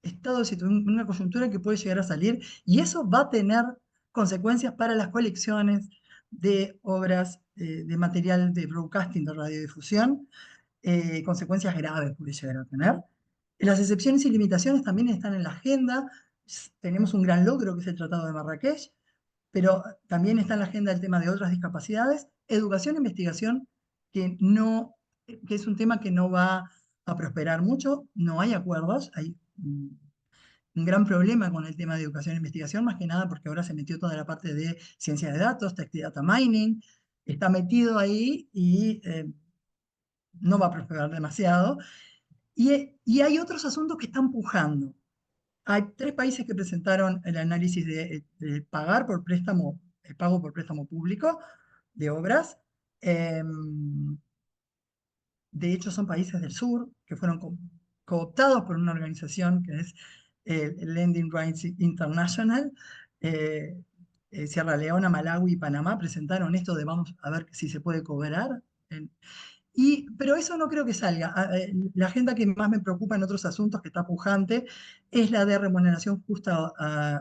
estado de situación, una coyuntura que puede llegar a salir y eso va a tener consecuencias para las colecciones de obras de material de broadcasting, de radiodifusión, consecuencias graves puede llegar a tener. Las excepciones y limitaciones también están en la agenda. Tenemos un gran logro que es el Tratado de Marrakech, pero también está en la agenda el tema de otras discapacidades, educación e investigación, que es un tema que no va a prosperar mucho, no hay acuerdos, hay un gran problema con el tema de educación e investigación, más que nada porque ahora se metió toda la parte de ciencia de datos, data mining, está metido ahí y no va a prosperar demasiado. Y hay otros asuntos que están pujando. Hay 3 países que presentaron el análisis de pagar por préstamo, el pago por préstamo público de obras. De hecho, son países del sur que fueron cooptados por una organización que es el Lending Rights International. Sierra Leona, Malawi y Panamá presentaron esto de vamos a ver si se puede cobrar. Pero eso no creo que salga. La agenda que más me preocupa en otros asuntos, que está pujante, es la de remuneración justa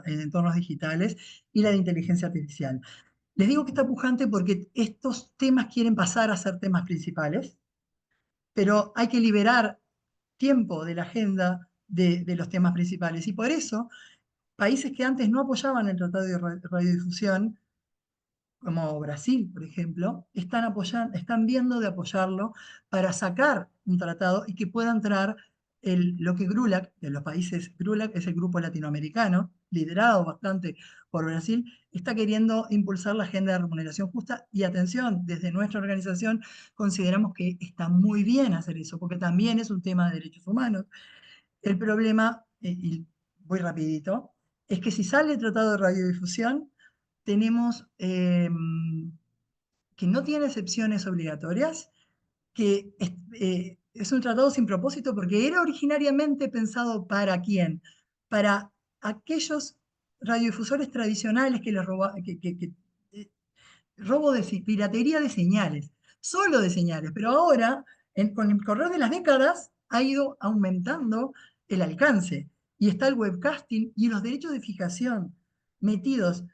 en entornos digitales y la de inteligencia artificial. Les digo que está pujante porque estos temas quieren pasar a ser temas principales, pero hay que liberar tiempo de la agenda de los temas principales. Y por eso, países que antes no apoyaban el Tratado de Radiodifusión, como Brasil, por ejemplo, están viendo de apoyarlo para sacar un tratado y que pueda entrar lo que GRULAC, de los países, GRULAC es el grupo latinoamericano, liderado bastante por Brasil, está queriendo impulsar la agenda de remuneración justa. Y atención, desde nuestra organización consideramos que está muy bien hacer eso, porque también es un tema de derechos humanos. El problema, y voy rapidito, es que si sale el Tratado de Radiodifusión, tenemos que no tiene excepciones obligatorias, que es un tratado sin propósito porque era originariamente pensado ¿para quién? Para aquellos radiodifusores tradicionales que les robo de piratería de señales, solo de señales, pero ahora con el correr de las décadas ha ido aumentando el alcance. Y está el webcasting y los derechos de fijación metidos.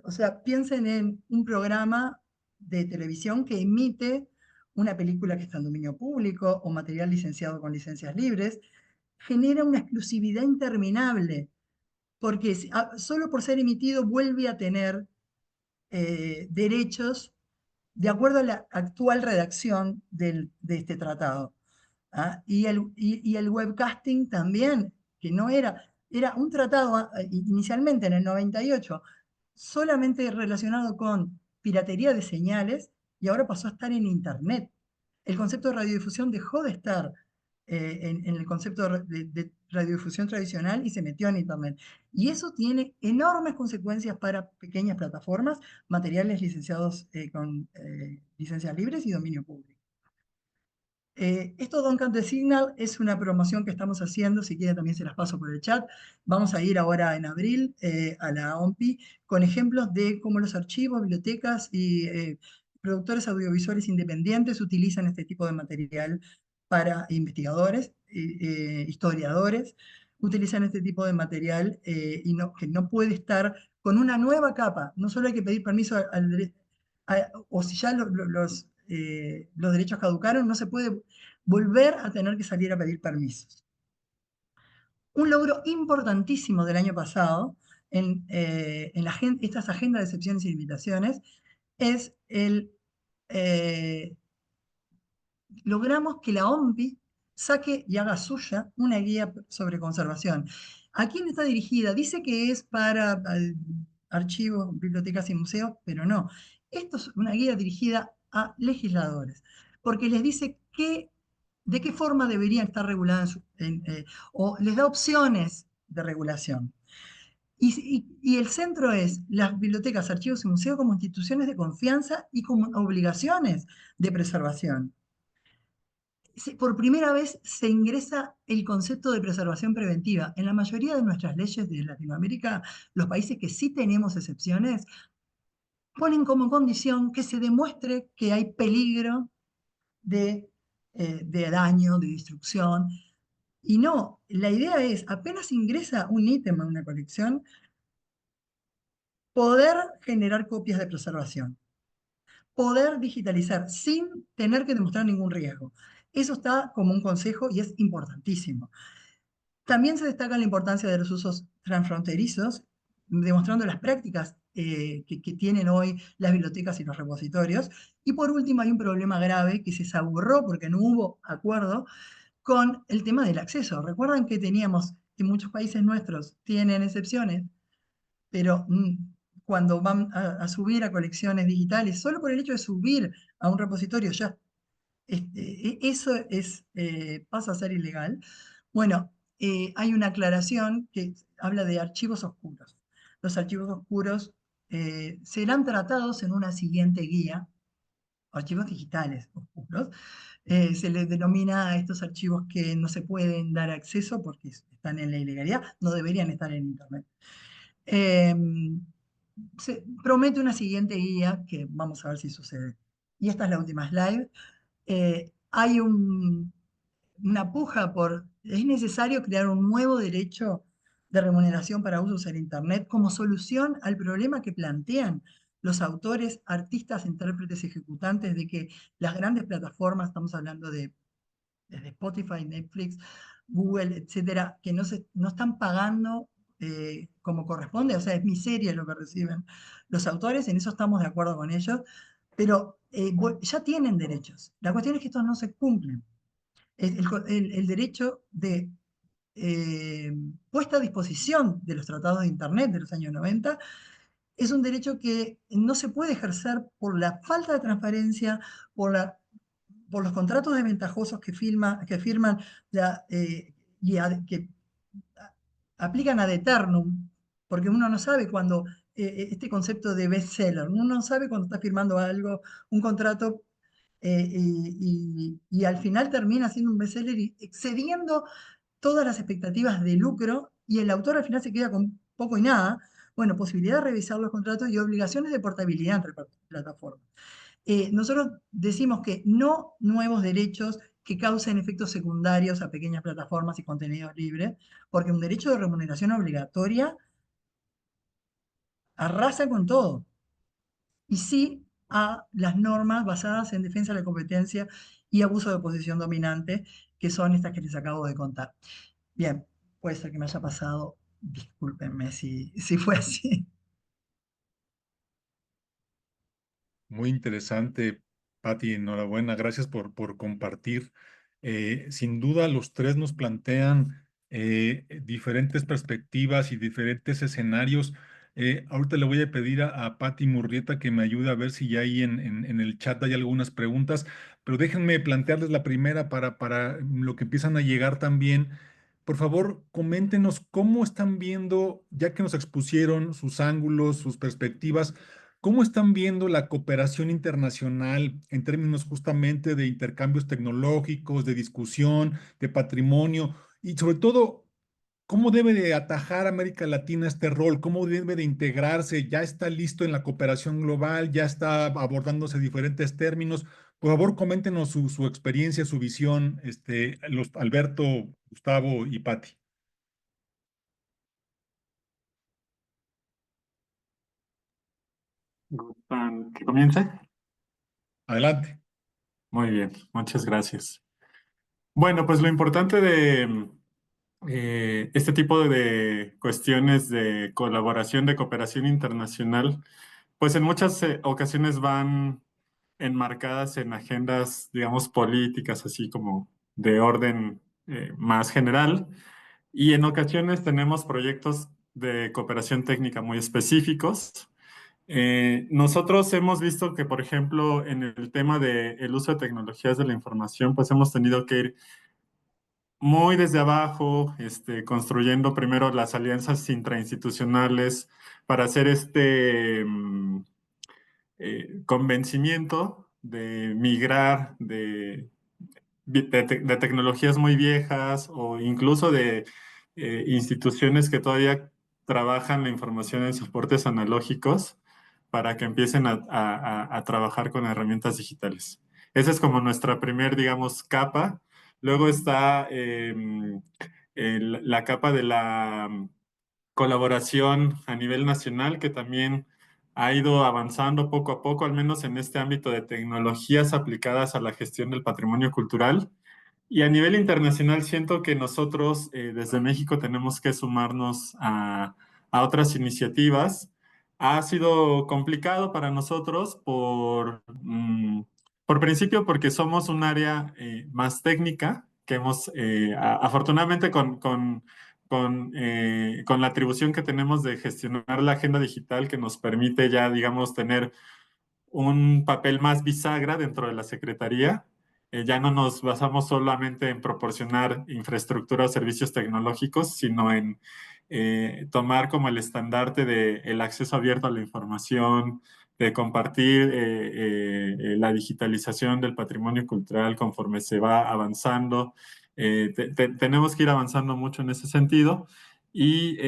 O sea, piensen en un programa de televisión que emite una película que está en dominio público o material licenciado con licencias libres, genera una exclusividad interminable, porque solo por ser emitido vuelve a tener derechos de acuerdo a la actual redacción de este tratado. ¿Ah? Y el webcasting también, que no era un tratado inicialmente en el 98, solamente relacionado con piratería de señales, y ahora pasó a estar en Internet. El concepto de radiodifusión dejó de estar en el concepto de radiodifusión tradicional y se metió en Internet. Y eso tiene enormes consecuencias para pequeñas plataformas, materiales licenciados con licencias libres y dominio público. Esto Don't Cut the Signal es una promoción que estamos haciendo, si quieren también se las paso por el chat. Vamos a ir ahora en abril a la OMPI con ejemplos de cómo los archivos, bibliotecas y productores audiovisuales independientes utilizan este tipo de material para investigadores, historiadores, utilizan este tipo de material que no puede estar con una nueva capa. No solo hay que pedir permiso o si ya los derechos caducaron, no se puede volver a tener que salir a pedir permisos. Un logro importantísimo del año pasado en estas agendas de excepciones y limitaciones es logramos que la OMPI saque y haga suya una guía sobre conservación. ¿A quién está dirigida? Dice que es para archivos, bibliotecas y museos, pero no. Esto es una guía dirigida a legisladores, porque les dice de qué forma deberían estar reguladas o les da opciones de regulación. Y el centro es las bibliotecas, archivos y museos como instituciones de confianza y como obligaciones de preservación. Por primera vez se ingresa el concepto de preservación preventiva. En la mayoría de nuestras leyes de Latinoamérica, los países que sí tenemos excepciones, ponen como condición que se demuestre que hay peligro de daño, de destrucción. Y no, la idea es, apenas ingresa un ítem a una colección, poder generar copias de preservación, poder digitalizar sin tener que demostrar ningún riesgo. Eso está como un consejo y es importantísimo. También se destaca la importancia de los usos transfronterizos, demostrando las prácticas que tienen hoy las bibliotecas y los repositorios. Y por último, hay un problema grave que se saburró porque no hubo acuerdo con el tema del acceso. Recuerdan que teníamos, que muchos países nuestros tienen excepciones, pero cuando van a subir a colecciones digitales, solo por el hecho de subir a un repositorio ya, eso pasa a ser ilegal. Bueno, hay una aclaración que habla de archivos oscuros. Los archivos oscuros serán tratados en una siguiente guía, archivos digitales oscuros. Se les denomina a estos archivos que no se pueden dar acceso porque están en la ilegalidad, no deberían estar en Internet. Se promete una siguiente guía que vamos a ver si sucede. Y esta es la última slide. Hay una puja es necesario crear un nuevo derecho de remuneración para usos en Internet como solución al problema que plantean los autores, artistas, intérpretes, ejecutantes, de que las grandes plataformas, estamos hablando desde Spotify, Netflix, Google, etcétera, que no están pagando como corresponde, o sea, es miseria lo que reciben los autores, en eso estamos de acuerdo con ellos, pero ya tienen derechos. La cuestión es que estos no se cumplen. El derecho de puesta a disposición de los tratados de Internet de los años 90 es un derecho que no se puede ejercer por la falta de transparencia, por los contratos desventajosos que firman que aplican ad eternum, porque uno no sabe cuando, este concepto de bestseller, uno no sabe cuando está firmando algo, un contrato, y al final termina siendo un bestseller y excediendo todas las expectativas de lucro, y el autor al final se queda con poco y nada. Bueno, posibilidad de revisar los contratos y obligaciones de portabilidad entre plataformas. Nosotros decimos que no nuevos derechos que causen efectos secundarios a pequeñas plataformas y contenidos libres, porque un derecho de remuneración obligatoria arrasa con todo. Y sí a las normas basadas en defensa de la competencia y abuso de posición dominante, que son estas que les acabo de contar. Bien, puede ser que me haya pasado, discúlpenme si fue así. Muy interesante, Patti, enhorabuena, gracias por compartir. Sin duda, los tres nos plantean diferentes perspectivas y diferentes escenarios. Ahorita le voy a pedir a Patti Murrieta que me ayude a ver si ya ahí en el chat hay algunas preguntas, pero déjenme plantearles la primera para lo que empiezan a llegar también. Por favor, coméntenos cómo están viendo, ya que nos expusieron sus ángulos, sus perspectivas. ¿Cómo están viendo la cooperación internacional en términos justamente de intercambios tecnológicos, de discusión, de patrimonio y sobre todo, cómo debe de atajar América Latina este rol? ¿Cómo debe de integrarse? ¿Ya está listo en la cooperación global? ¿Ya está abordándose diferentes términos? Por favor, coméntenos su experiencia, su visión, Alberto, Gustavo y Patti. ¿Gustan que comience? Adelante. Muy bien, muchas gracias. Bueno, pues lo importante de este tipo de cuestiones de colaboración, de cooperación internacional, pues en muchas ocasiones van enmarcadas en agendas, digamos, políticas, así como de orden más general, y en ocasiones tenemos proyectos de cooperación técnica muy específicos. Nosotros hemos visto que, por ejemplo, en el tema del uso de tecnologías de la información, pues hemos tenido que ir muy desde abajo, construyendo primero las alianzas intrainstitucionales para hacer convencimiento de migrar de tecnologías muy viejas o incluso de instituciones que todavía trabajan la información en soportes analógicos para que empiecen a trabajar con herramientas digitales. Esa es como nuestra primer, digamos, capa. Luego está la capa de la colaboración a nivel nacional, que también ha ido avanzando poco a poco, al menos en este ámbito de tecnologías aplicadas a la gestión del patrimonio cultural. Y a nivel internacional siento que nosotros desde México tenemos que sumarnos a otras iniciativas. Ha sido complicado para nosotros por principio porque somos un área más técnica, que hemos, afortunadamente con la atribución que tenemos de gestionar la agenda digital que nos permite ya, digamos, tener un papel más bisagra dentro de la Secretaría. Ya no nos basamos solamente en proporcionar infraestructura o servicios tecnológicos, sino en tomar como el estandarte del acceso abierto a la información, de compartir la digitalización del patrimonio cultural conforme se va avanzando. Tenemos que ir avanzando mucho en ese sentido. Y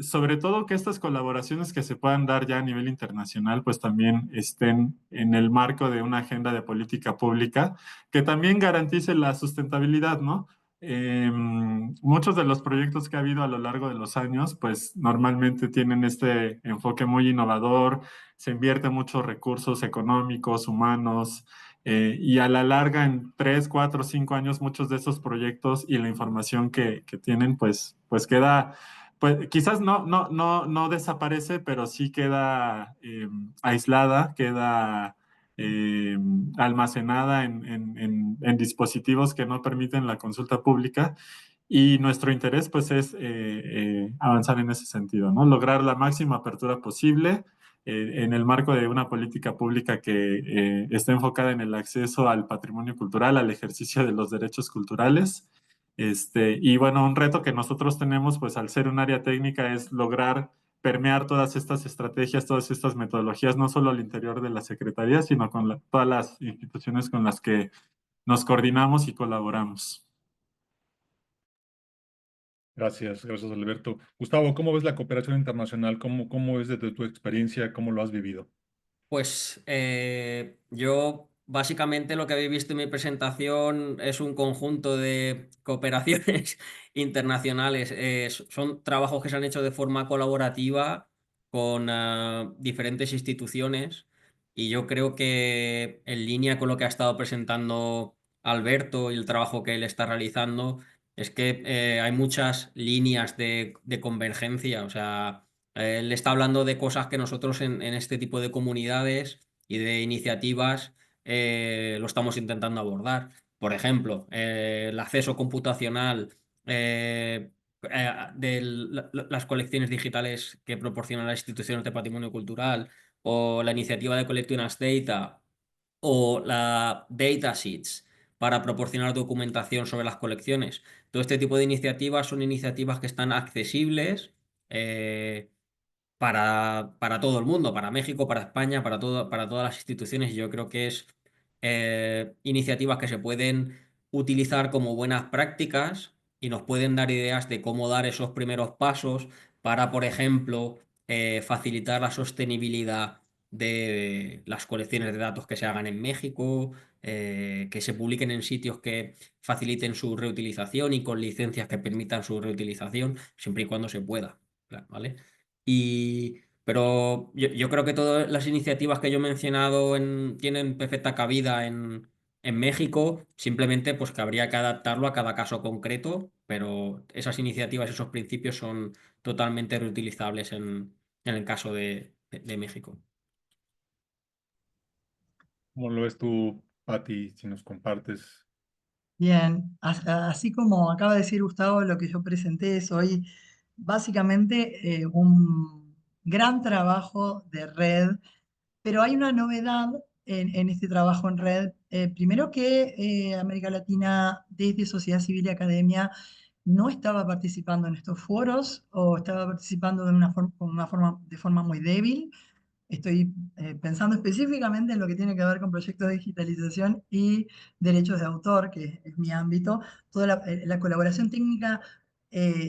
sobre todo que estas colaboraciones que se puedan dar ya a nivel internacional, pues también estén en el marco de una agenda de política pública que también garantice la sustentabilidad, ¿no? Muchos de los proyectos que ha habido a lo largo de los años, pues normalmente tienen este enfoque muy innovador, se invierte muchos recursos económicos, humanos, y a la larga, en 3, 4, 5 años, muchos de esos proyectos y la información que tienen, pues queda, pues quizás no desaparece, pero sí queda aislada, queda almacenada en dispositivos que no permiten la consulta pública. Y nuestro interés, pues, es avanzar en ese sentido, ¿no? Lograr la máxima apertura posible en el marco de una política pública que esté enfocada en el acceso al patrimonio cultural, al ejercicio de los derechos culturales. Y bueno, un reto que nosotros tenemos, pues al ser un área técnica, es lograr permear todas estas estrategias, todas estas metodologías, no solo al interior de la Secretaría, sino con todas las instituciones con las que nos coordinamos y colaboramos. Gracias, gracias Alberto. Gustavo, ¿cómo ves la cooperación internacional? ¿Cómo es desde tu experiencia? ¿Cómo lo has vivido? Pues yo básicamente lo que habéis visto en mi presentación es un conjunto de cooperaciones internacionales. Son trabajos que se han hecho de forma colaborativa con diferentes instituciones y yo creo que en línea con lo que ha estado presentando Alberto y el trabajo que él está realizando, es que hay muchas líneas de convergencia. O sea, él está hablando de cosas que nosotros en este tipo de comunidades y de iniciativas lo estamos intentando abordar. Por ejemplo, el acceso computacional de las colecciones digitales que proporcionan las instituciones de patrimonio cultural, o la iniciativa de Collecting as Data, o la Datasheets para proporcionar documentación sobre las colecciones. Todo este tipo de iniciativas son iniciativas que están accesibles para todo el mundo, para México, para España, para todas las instituciones. Y yo creo que es iniciativas que se pueden utilizar como buenas prácticas y nos pueden dar ideas de cómo dar esos primeros pasos para, por ejemplo, facilitar la sostenibilidad de las colecciones de datos que se hagan en México, que se publiquen en sitios que faciliten su reutilización y con licencias que permitan su reutilización, siempre y cuando se pueda, claro, ¿vale? Pero yo creo que todas las iniciativas que yo he mencionado tienen perfecta cabida en México, simplemente pues que habría que adaptarlo a cada caso concreto, pero esas iniciativas, esos principios son totalmente reutilizables en el caso de México. ¿Cómo lo ves tú, Pati, si nos compartes? Bien, así como acaba de decir Gustavo, lo que yo presenté es hoy básicamente un gran trabajo de red, pero hay una novedad en este trabajo en red. Primero que América Latina, desde sociedad civil y academia, no estaba participando en estos foros o estaba participando de forma muy débil. Estoy pensando específicamente en lo que tiene que ver con proyectos de digitalización y derechos de autor, que es mi ámbito. Toda la colaboración técnica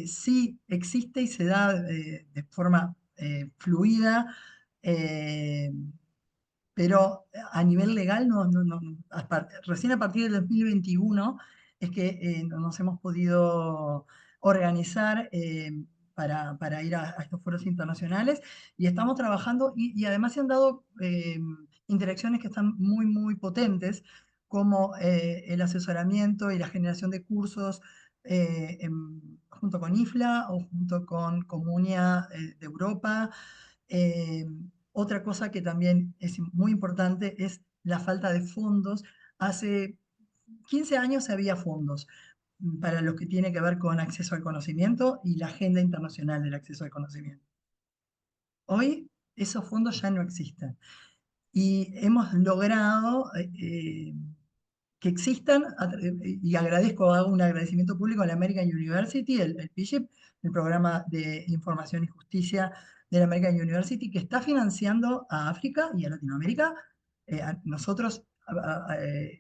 sí existe y se da de forma fluida, eh, pero a nivel legal recién a partir del 2021 es que nos hemos podido organizar para ir a estos foros internacionales y estamos trabajando y además se han dado interacciones que están muy, muy potentes, como el asesoramiento y la generación de cursos junto con IFLA o junto con Comunia de Europa. eh, Otra cosa que también es muy importante es la falta de fondos. Hace 15 años había fondos para lo que tiene que ver con acceso al conocimiento y la agenda internacional del acceso al conocimiento. Hoy esos fondos ya no existen y hemos logrado que existan, y hago un agradecimiento público a la American University, el PIGIP, el Programa de Información y Justicia de la American University, que está financiando a África y a Latinoamérica. Nosotros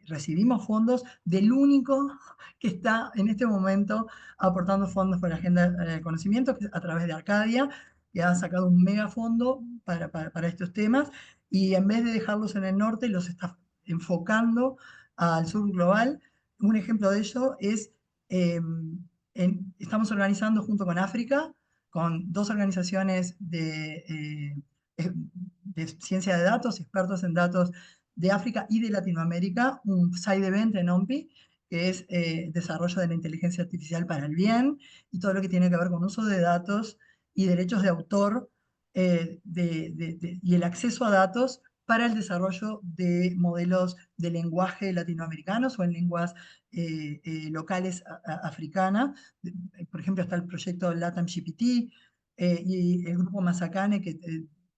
recibimos fondos del único que está en este momento aportando fondos por la agenda del conocimiento, que es a través de Arcadia, que ha sacado un megafondo para estos temas, y en vez de dejarlos en el norte, los está enfocando al sur global. Un ejemplo de ello es, estamos organizando junto con África, con dos organizaciones de ciencia de datos, expertos en datos de África y de Latinoamérica, un side event en OMPI, que es desarrollo de la inteligencia artificial para el bien, y todo lo que tiene que ver con uso de datos y derechos de autor y el acceso a datos para el desarrollo de modelos de lenguaje latinoamericanos o en lenguas locales africanas. Por ejemplo, está el proyecto LATAM GPT y el grupo Mazacane, que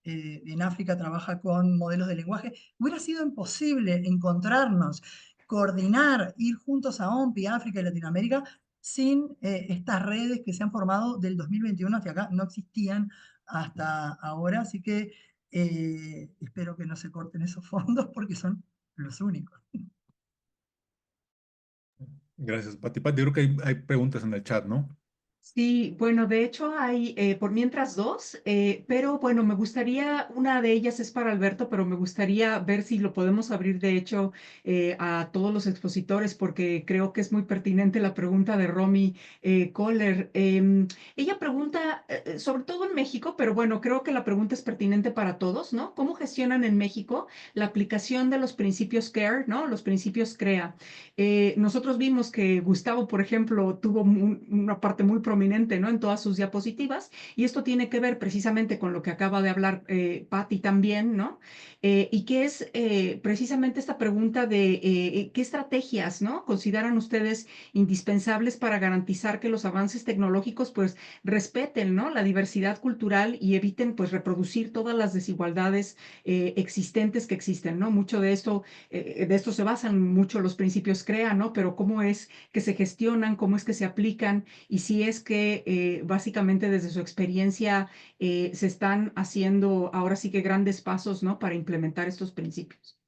en África trabaja con modelos de lenguaje. Hubiera sido imposible encontrarnos, coordinar, ir juntos a OMPI, África y Latinoamérica, sin estas redes que se han formado del 2021 hacia acá. No existían hasta ahora, así que espero que no se corten esos fondos porque son los únicos. Gracias, Pati. Pati, creo que hay preguntas en el chat, ¿no? Sí, bueno, de hecho hay por mientras dos, pero bueno, me gustaría, una de ellas es para Alberto, pero me gustaría ver si lo podemos abrir de hecho a todos los expositores, porque creo que es muy pertinente la pregunta de Romy Kohler. Ella pregunta, sobre todo en México, pero bueno, creo que la pregunta es pertinente para todos, ¿no? ¿Cómo gestionan en México la aplicación de los principios CARE, ¿no? Los principios CREA. Nosotros vimos que Gustavo, por ejemplo, tuvo una parte muy prominente, ¿no? En todas sus diapositivas, y esto tiene que ver precisamente con lo que acaba de hablar Patti también, ¿no? Y que es precisamente esta pregunta de qué estrategias, ¿no? Consideran ustedes indispensables para garantizar que los avances tecnológicos, pues, respeten, ¿no? La diversidad cultural y eviten, pues, reproducir todas las desigualdades existentes que existen, ¿no? Mucho de esto se basan mucho los principios CREA, ¿no? Pero cómo es que se gestionan, cómo es que se aplican y si es que básicamente desde su experiencia se están haciendo ahora sí que grandes pasos, ¿no? Para implementar estos principios.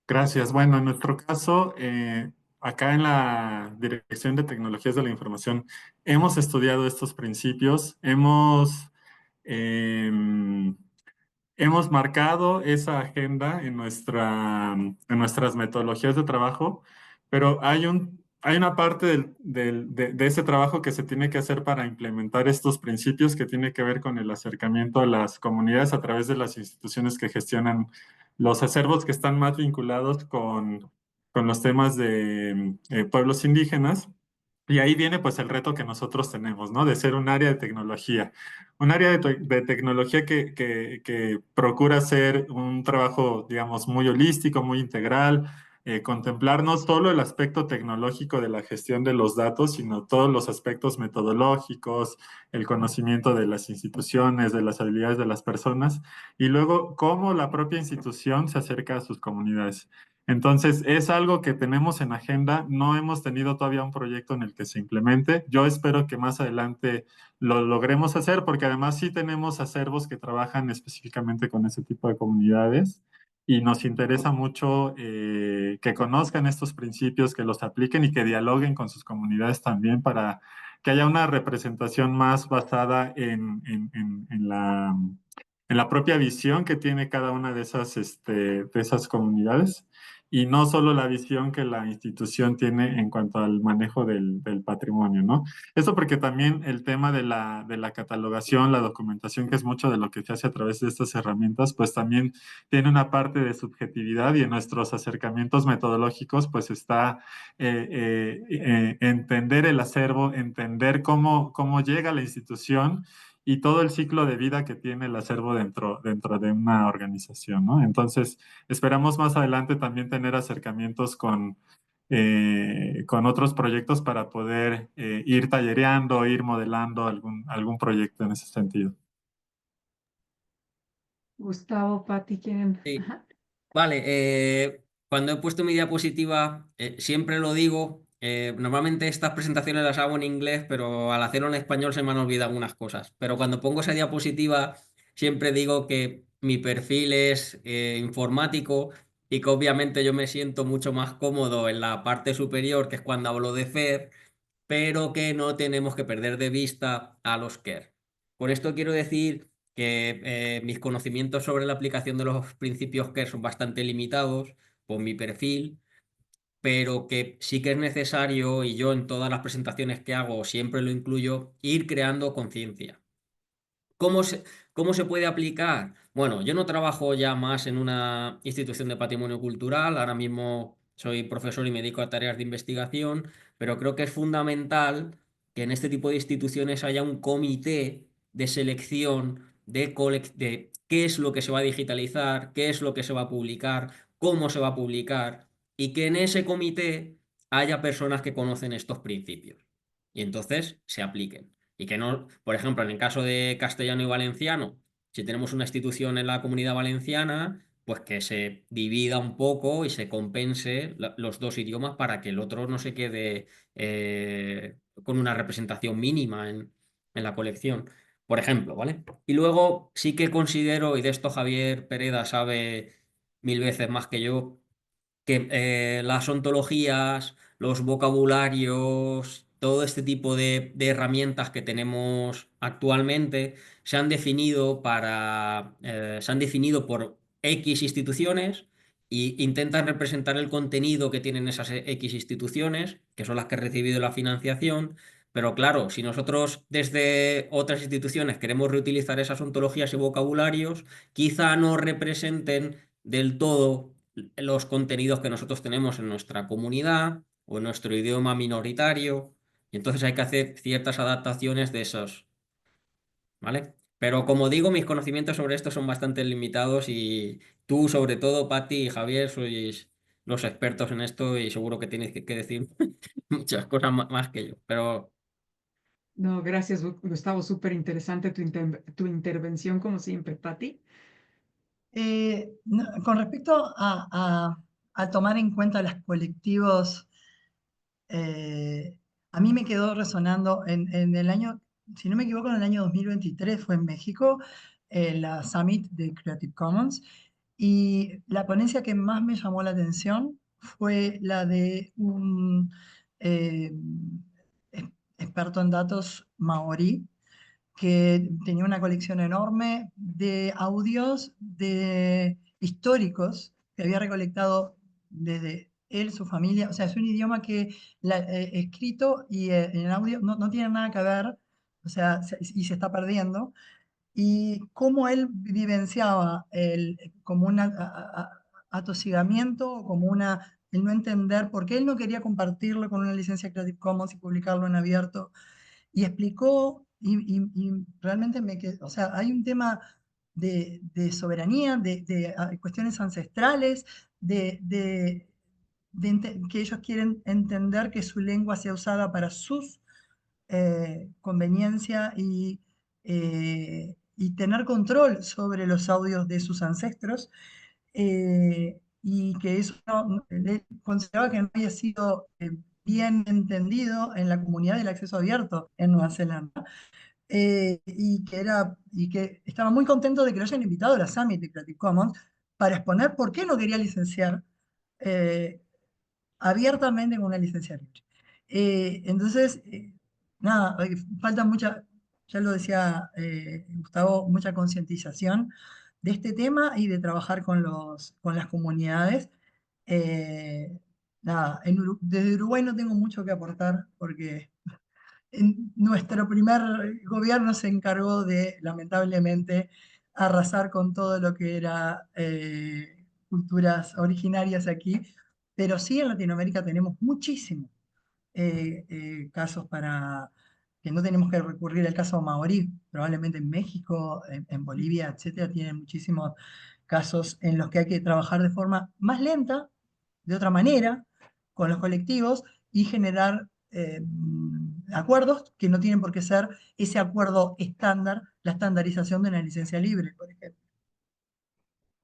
Gracias. Bueno, en nuestro caso, acá en la Dirección de Tecnologías de la Información, hemos estudiado estos principios, hemos marcado esa agenda en en nuestras metodologías de trabajo, pero hay una parte de ese trabajo que se tiene que hacer para implementar estos principios que tiene que ver con el acercamiento a las comunidades a través de las instituciones que gestionan los acervos que están más vinculados con los temas de pueblos indígenas. Y ahí viene pues el reto que nosotros tenemos, ¿no? De ser un área de tecnología. Un área de tecnología que procura hacer un trabajo, digamos, muy holístico, muy integral, contemplar no solo el aspecto tecnológico de la gestión de los datos, sino todos los aspectos metodológicos, el conocimiento de las instituciones, de las habilidades de las personas, y luego cómo la propia institución se acerca a sus comunidades. Entonces, es algo que tenemos en agenda. No hemos tenido todavía un proyecto en el que se implemente. Yo espero que más adelante lo logremos hacer, porque además sí tenemos acervos que trabajan específicamente con ese tipo de comunidades y nos interesa mucho que conozcan estos principios, que los apliquen y que dialoguen con sus comunidades también para que haya una representación más basada en la propia visión que tiene cada una de esas comunidades y no solo la visión que la institución tiene en cuanto al manejo del patrimonio, ¿no? Eso porque también el tema de la catalogación, la documentación, que es mucho de lo que se hace a través de estas herramientas, pues también tiene una parte de subjetividad y en nuestros acercamientos metodológicos, pues está entender el acervo, entender cómo llega la institución y todo el ciclo de vida que tiene el acervo dentro de una organización, ¿no? Entonces, esperamos más adelante también tener acercamientos con otros proyectos para poder ir tallereando, ir modelando algún proyecto en ese sentido. Gustavo, Patti, ¿quieren? Sí. Ajá. Vale, cuando he puesto mi diapositiva, siempre lo digo, normalmente estas presentaciones las hago en inglés, pero al hacerlo en español se me han olvidado algunas cosas. Pero cuando pongo esa diapositiva, siempre digo que mi perfil es informático y que obviamente yo me siento mucho más cómodo en la parte superior, que es cuando hablo de FER, pero que no tenemos que perder de vista a los CARE. Con esto quiero decir que mis conocimientos sobre la aplicación de los principios CARE son bastante limitados por mi perfil, pero que sí que es necesario, y yo en todas las presentaciones que hago siempre lo incluyo, ir creando conciencia. ¿Cómo se, ¿Cómo se puede aplicar? Bueno, yo no trabajo ya más en una institución de patrimonio cultural, ahora mismo soy profesor y me dedico a tareas de investigación, pero creo que es fundamental que en este tipo de instituciones haya un comité de selección de qué es lo que se va a digitalizar, qué es lo que se va a publicar, cómo se va a publicar, y que en ese comité haya personas que conocen estos principios y entonces se apliquen. Y que no, por ejemplo, en el caso de castellano y valenciano, si tenemos una institución en la Comunidad Valenciana, pues que se divida un poco y se compense los dos idiomas para que el otro no se quede con una representación mínima en la colección, por ejemplo, ¿vale? Y luego sí que considero, y de esto Javier Pereda sabe mil veces más que yo, que las ontologías, los vocabularios todo este tipo de herramientas que tenemos actualmente se han definido se han definido por X instituciones y intentan representar el contenido que tienen esas X instituciones, que son las que han recibido la financiación. Pero claro, si nosotros desde otras instituciones queremos reutilizar esas ontologías y vocabularios, quizá no representen del todo los contenidos que nosotros tenemos en nuestra comunidad o en nuestro idioma minoritario. Y entonces hay que hacer ciertas adaptaciones de esos, ¿vale? Pero como digo, mis conocimientos sobre esto son bastante limitados y tú, sobre todo, Patti y Javier, sois los expertos en esto y seguro que tienes que decir muchas cosas más que yo. Pero No, gracias, Gustavo. Súper interesante tu intervención, como siempre, Patti. Con respecto a tomar en cuenta los colectivos, a mí me quedó resonando en el año, si no me equivoco, en el año 2023 fue en México, la Summit de Creative Commons, y la ponencia que más me llamó la atención fue la de un eh, experto en datos maorí, que tenía una colección enorme de audios históricos que había recolectado desde él, su familia. O sea, es un idioma que escrito y en audio no tiene nada que ver, o sea, y se está perdiendo. Y cómo él vivenciaba como un atosigamiento, como el no entender, porque él no quería compartirlo con una licencia Creative Commons y publicarlo en abierto, y explicó, y realmente me quedó, o sea, hay un tema de soberanía, de cuestiones ancestrales, que ellos quieren entender que su lengua sea usada para sus conveniencia y tener control sobre los audios de sus ancestros, y que eso él consideraba que no había sido bien entendido en la comunidad del acceso abierto en Nueva Zelanda. Y que estaba muy contento de que lo hayan invitado a la Summit de Creative Commons para exponer por qué no quería licenciar eh, abiertamente con una licencia libre. Entonces, nada, falta mucha, ya lo decía Gustavo, mucha concientización de este tema y de trabajar con las comunidades. Nada, desde Uruguay no tengo mucho que aportar porque nuestro primer gobierno se encargó de, lamentablemente, arrasar con todo lo que era culturas originarias aquí, pero sí en Latinoamérica tenemos muchísimos casos que no tenemos que recurrir al caso maorí. Probablemente en México, en Bolivia, etcétera, tienen muchísimos casos en los que hay que trabajar de forma más lenta, de otra manera, con los colectivos y generar acuerdos que no tienen por qué ser ese acuerdo estándar, la estandarización de una licencia libre, por ejemplo.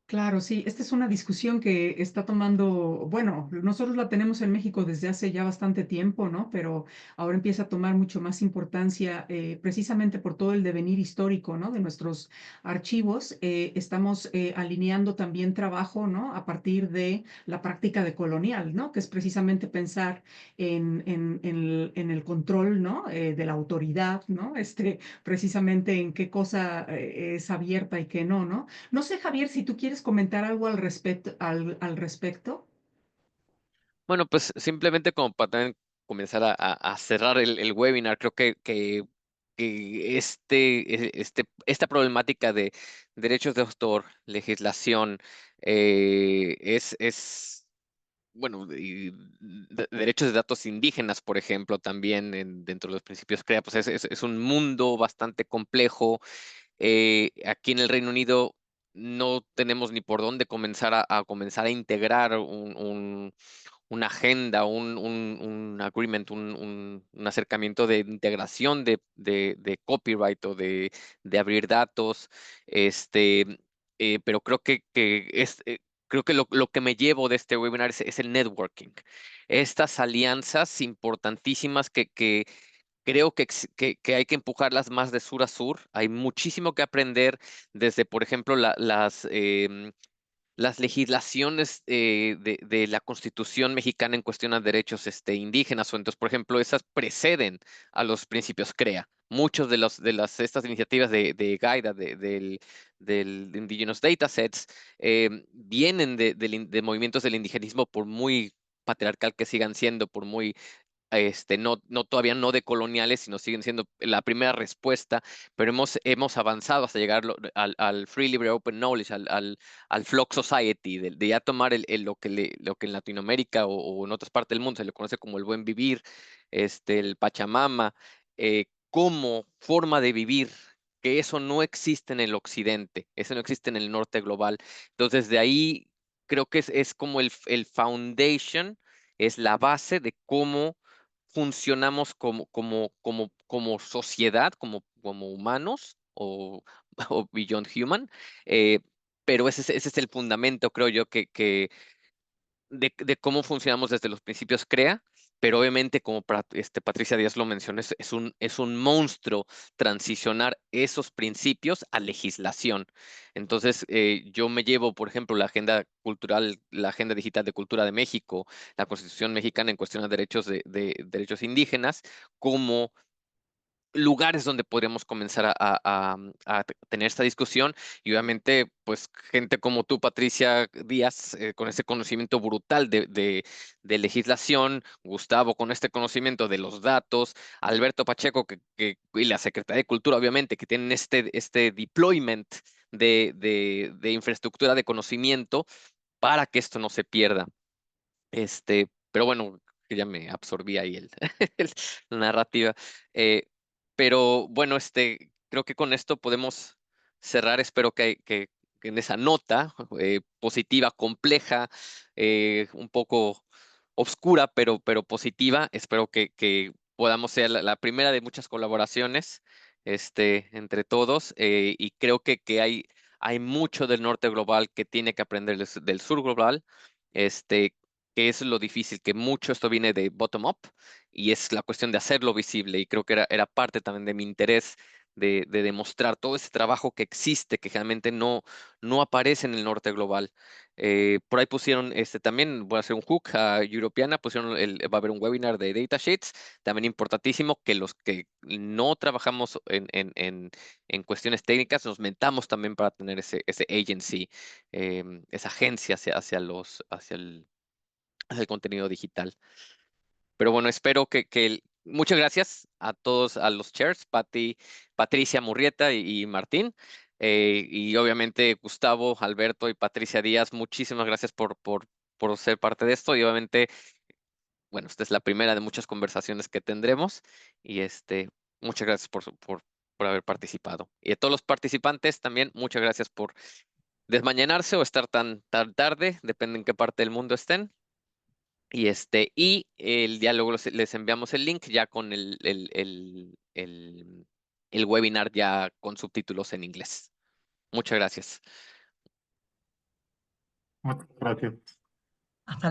Claro, sí, esta es una discusión que está tomando, bueno, nosotros la tenemos en México desde hace ya bastante tiempo, ¿no? Pero ahora empieza a tomar mucho más importancia precisamente por todo el devenir histórico, ¿no? De nuestros archivos. Estamos alineando también trabajo, ¿no? A partir de la práctica decolonial, ¿no? Que es precisamente pensar en el control, ¿no? De la autoridad, ¿no? Precisamente en qué cosa es abierta y qué no, ¿no? No sé, Javier, si tú quieres comentar algo al respecto. Bueno, pues simplemente como para también comenzar a cerrar el webinar, creo que esta problemática de derechos de autor, legislación, bueno, y derechos de datos indígenas, por ejemplo, también dentro de los principios CREA, pues es un mundo bastante complejo. Aquí en el Reino Unido no tenemos ni por dónde comenzar a integrar una agenda, un agreement, un acercamiento de integración de copyright o de abrir datos. Pero creo que lo que me llevo de este webinar es el networking. Estas alianzas importantísimas que creo que hay que empujarlas más de sur a sur. Hay muchísimo que aprender desde, por ejemplo, las legislaciones de la Constitución mexicana en cuestión a derechos indígenas, o entonces, por ejemplo, esas preceden a los principios CREA. Muchos de estas iniciativas de GAIDA, del Indigenous Datasets, vienen de movimientos del indigenismo, por muy patriarcal que sigan siendo, por muy todavía no decoloniales, sino siguen siendo la primera respuesta, pero hemos avanzado hasta llegar al Free, Libre, Open Knowledge, al Flock Society, de ya tomar lo que en Latinoamérica o en otras partes del mundo se le conoce como el buen vivir, el Pachamama, como forma de vivir, que eso no existe en el occidente, eso no existe en el norte global. Entonces, de ahí creo que es como el foundation, es la base de cómo funcionamos como sociedad, como humanos o beyond human, eh, pero ese es el fundamento, creo yo, de cómo funcionamos desde los principios CREA, pero obviamente, como Patricia Díaz lo mencionó, es un monstruo transicionar esos principios a legislación. Entonces, yo me llevo, por ejemplo, la agenda cultural, la agenda digital de cultura de México, la Constitución mexicana en cuestión de derechos de derechos indígenas, como lugares donde podríamos comenzar a tener esta discusión, y obviamente, pues, gente como tú, Patricia Díaz, con ese conocimiento brutal de legislación, Gustavo con este conocimiento de los datos, Alberto Pacheco y la Secretaría de Cultura, obviamente, que tienen este deployment de infraestructura de conocimiento para que esto no se pierda. Pero bueno, que ya me absorbí ahí la narrativa. Eh, pero bueno, creo que con esto podemos cerrar. Espero que en esa nota positiva, compleja, un poco oscura, pero positiva, espero que podamos ser la primera de muchas colaboraciones entre todos. Y creo que hay mucho del norte global que tiene que aprender del sur global. Que es lo difícil, que mucho esto viene de bottom-up, y es la cuestión de hacerlo visible, y creo que era parte también de mi interés de demostrar todo ese trabajo que existe, que realmente no aparece en el norte global. Por ahí pusieron, también voy a hacer un hook a Europeana, pusieron va a haber un webinar de datasheets, también importantísimo, que los que no trabajamos en cuestiones técnicas nos metamos también para tener ese agency, esa agencia hacia el contenido digital. Pero bueno, espero muchas gracias a todos, a los chairs, Patricia Murrieta y Martín. Y obviamente Gustavo, Alberto y Patricia Díaz, muchísimas gracias por ser parte de esto. Y obviamente, bueno, esta es la primera de muchas conversaciones que tendremos. Y muchas gracias por haber participado. Y a todos los participantes también, muchas gracias por desmañanarse o estar tan tarde, depende en qué parte del mundo estén. Y el diálogo les enviamos el link ya con el webinar ya con subtítulos en inglés. Muchas gracias. Muchas gracias. Hasta luego.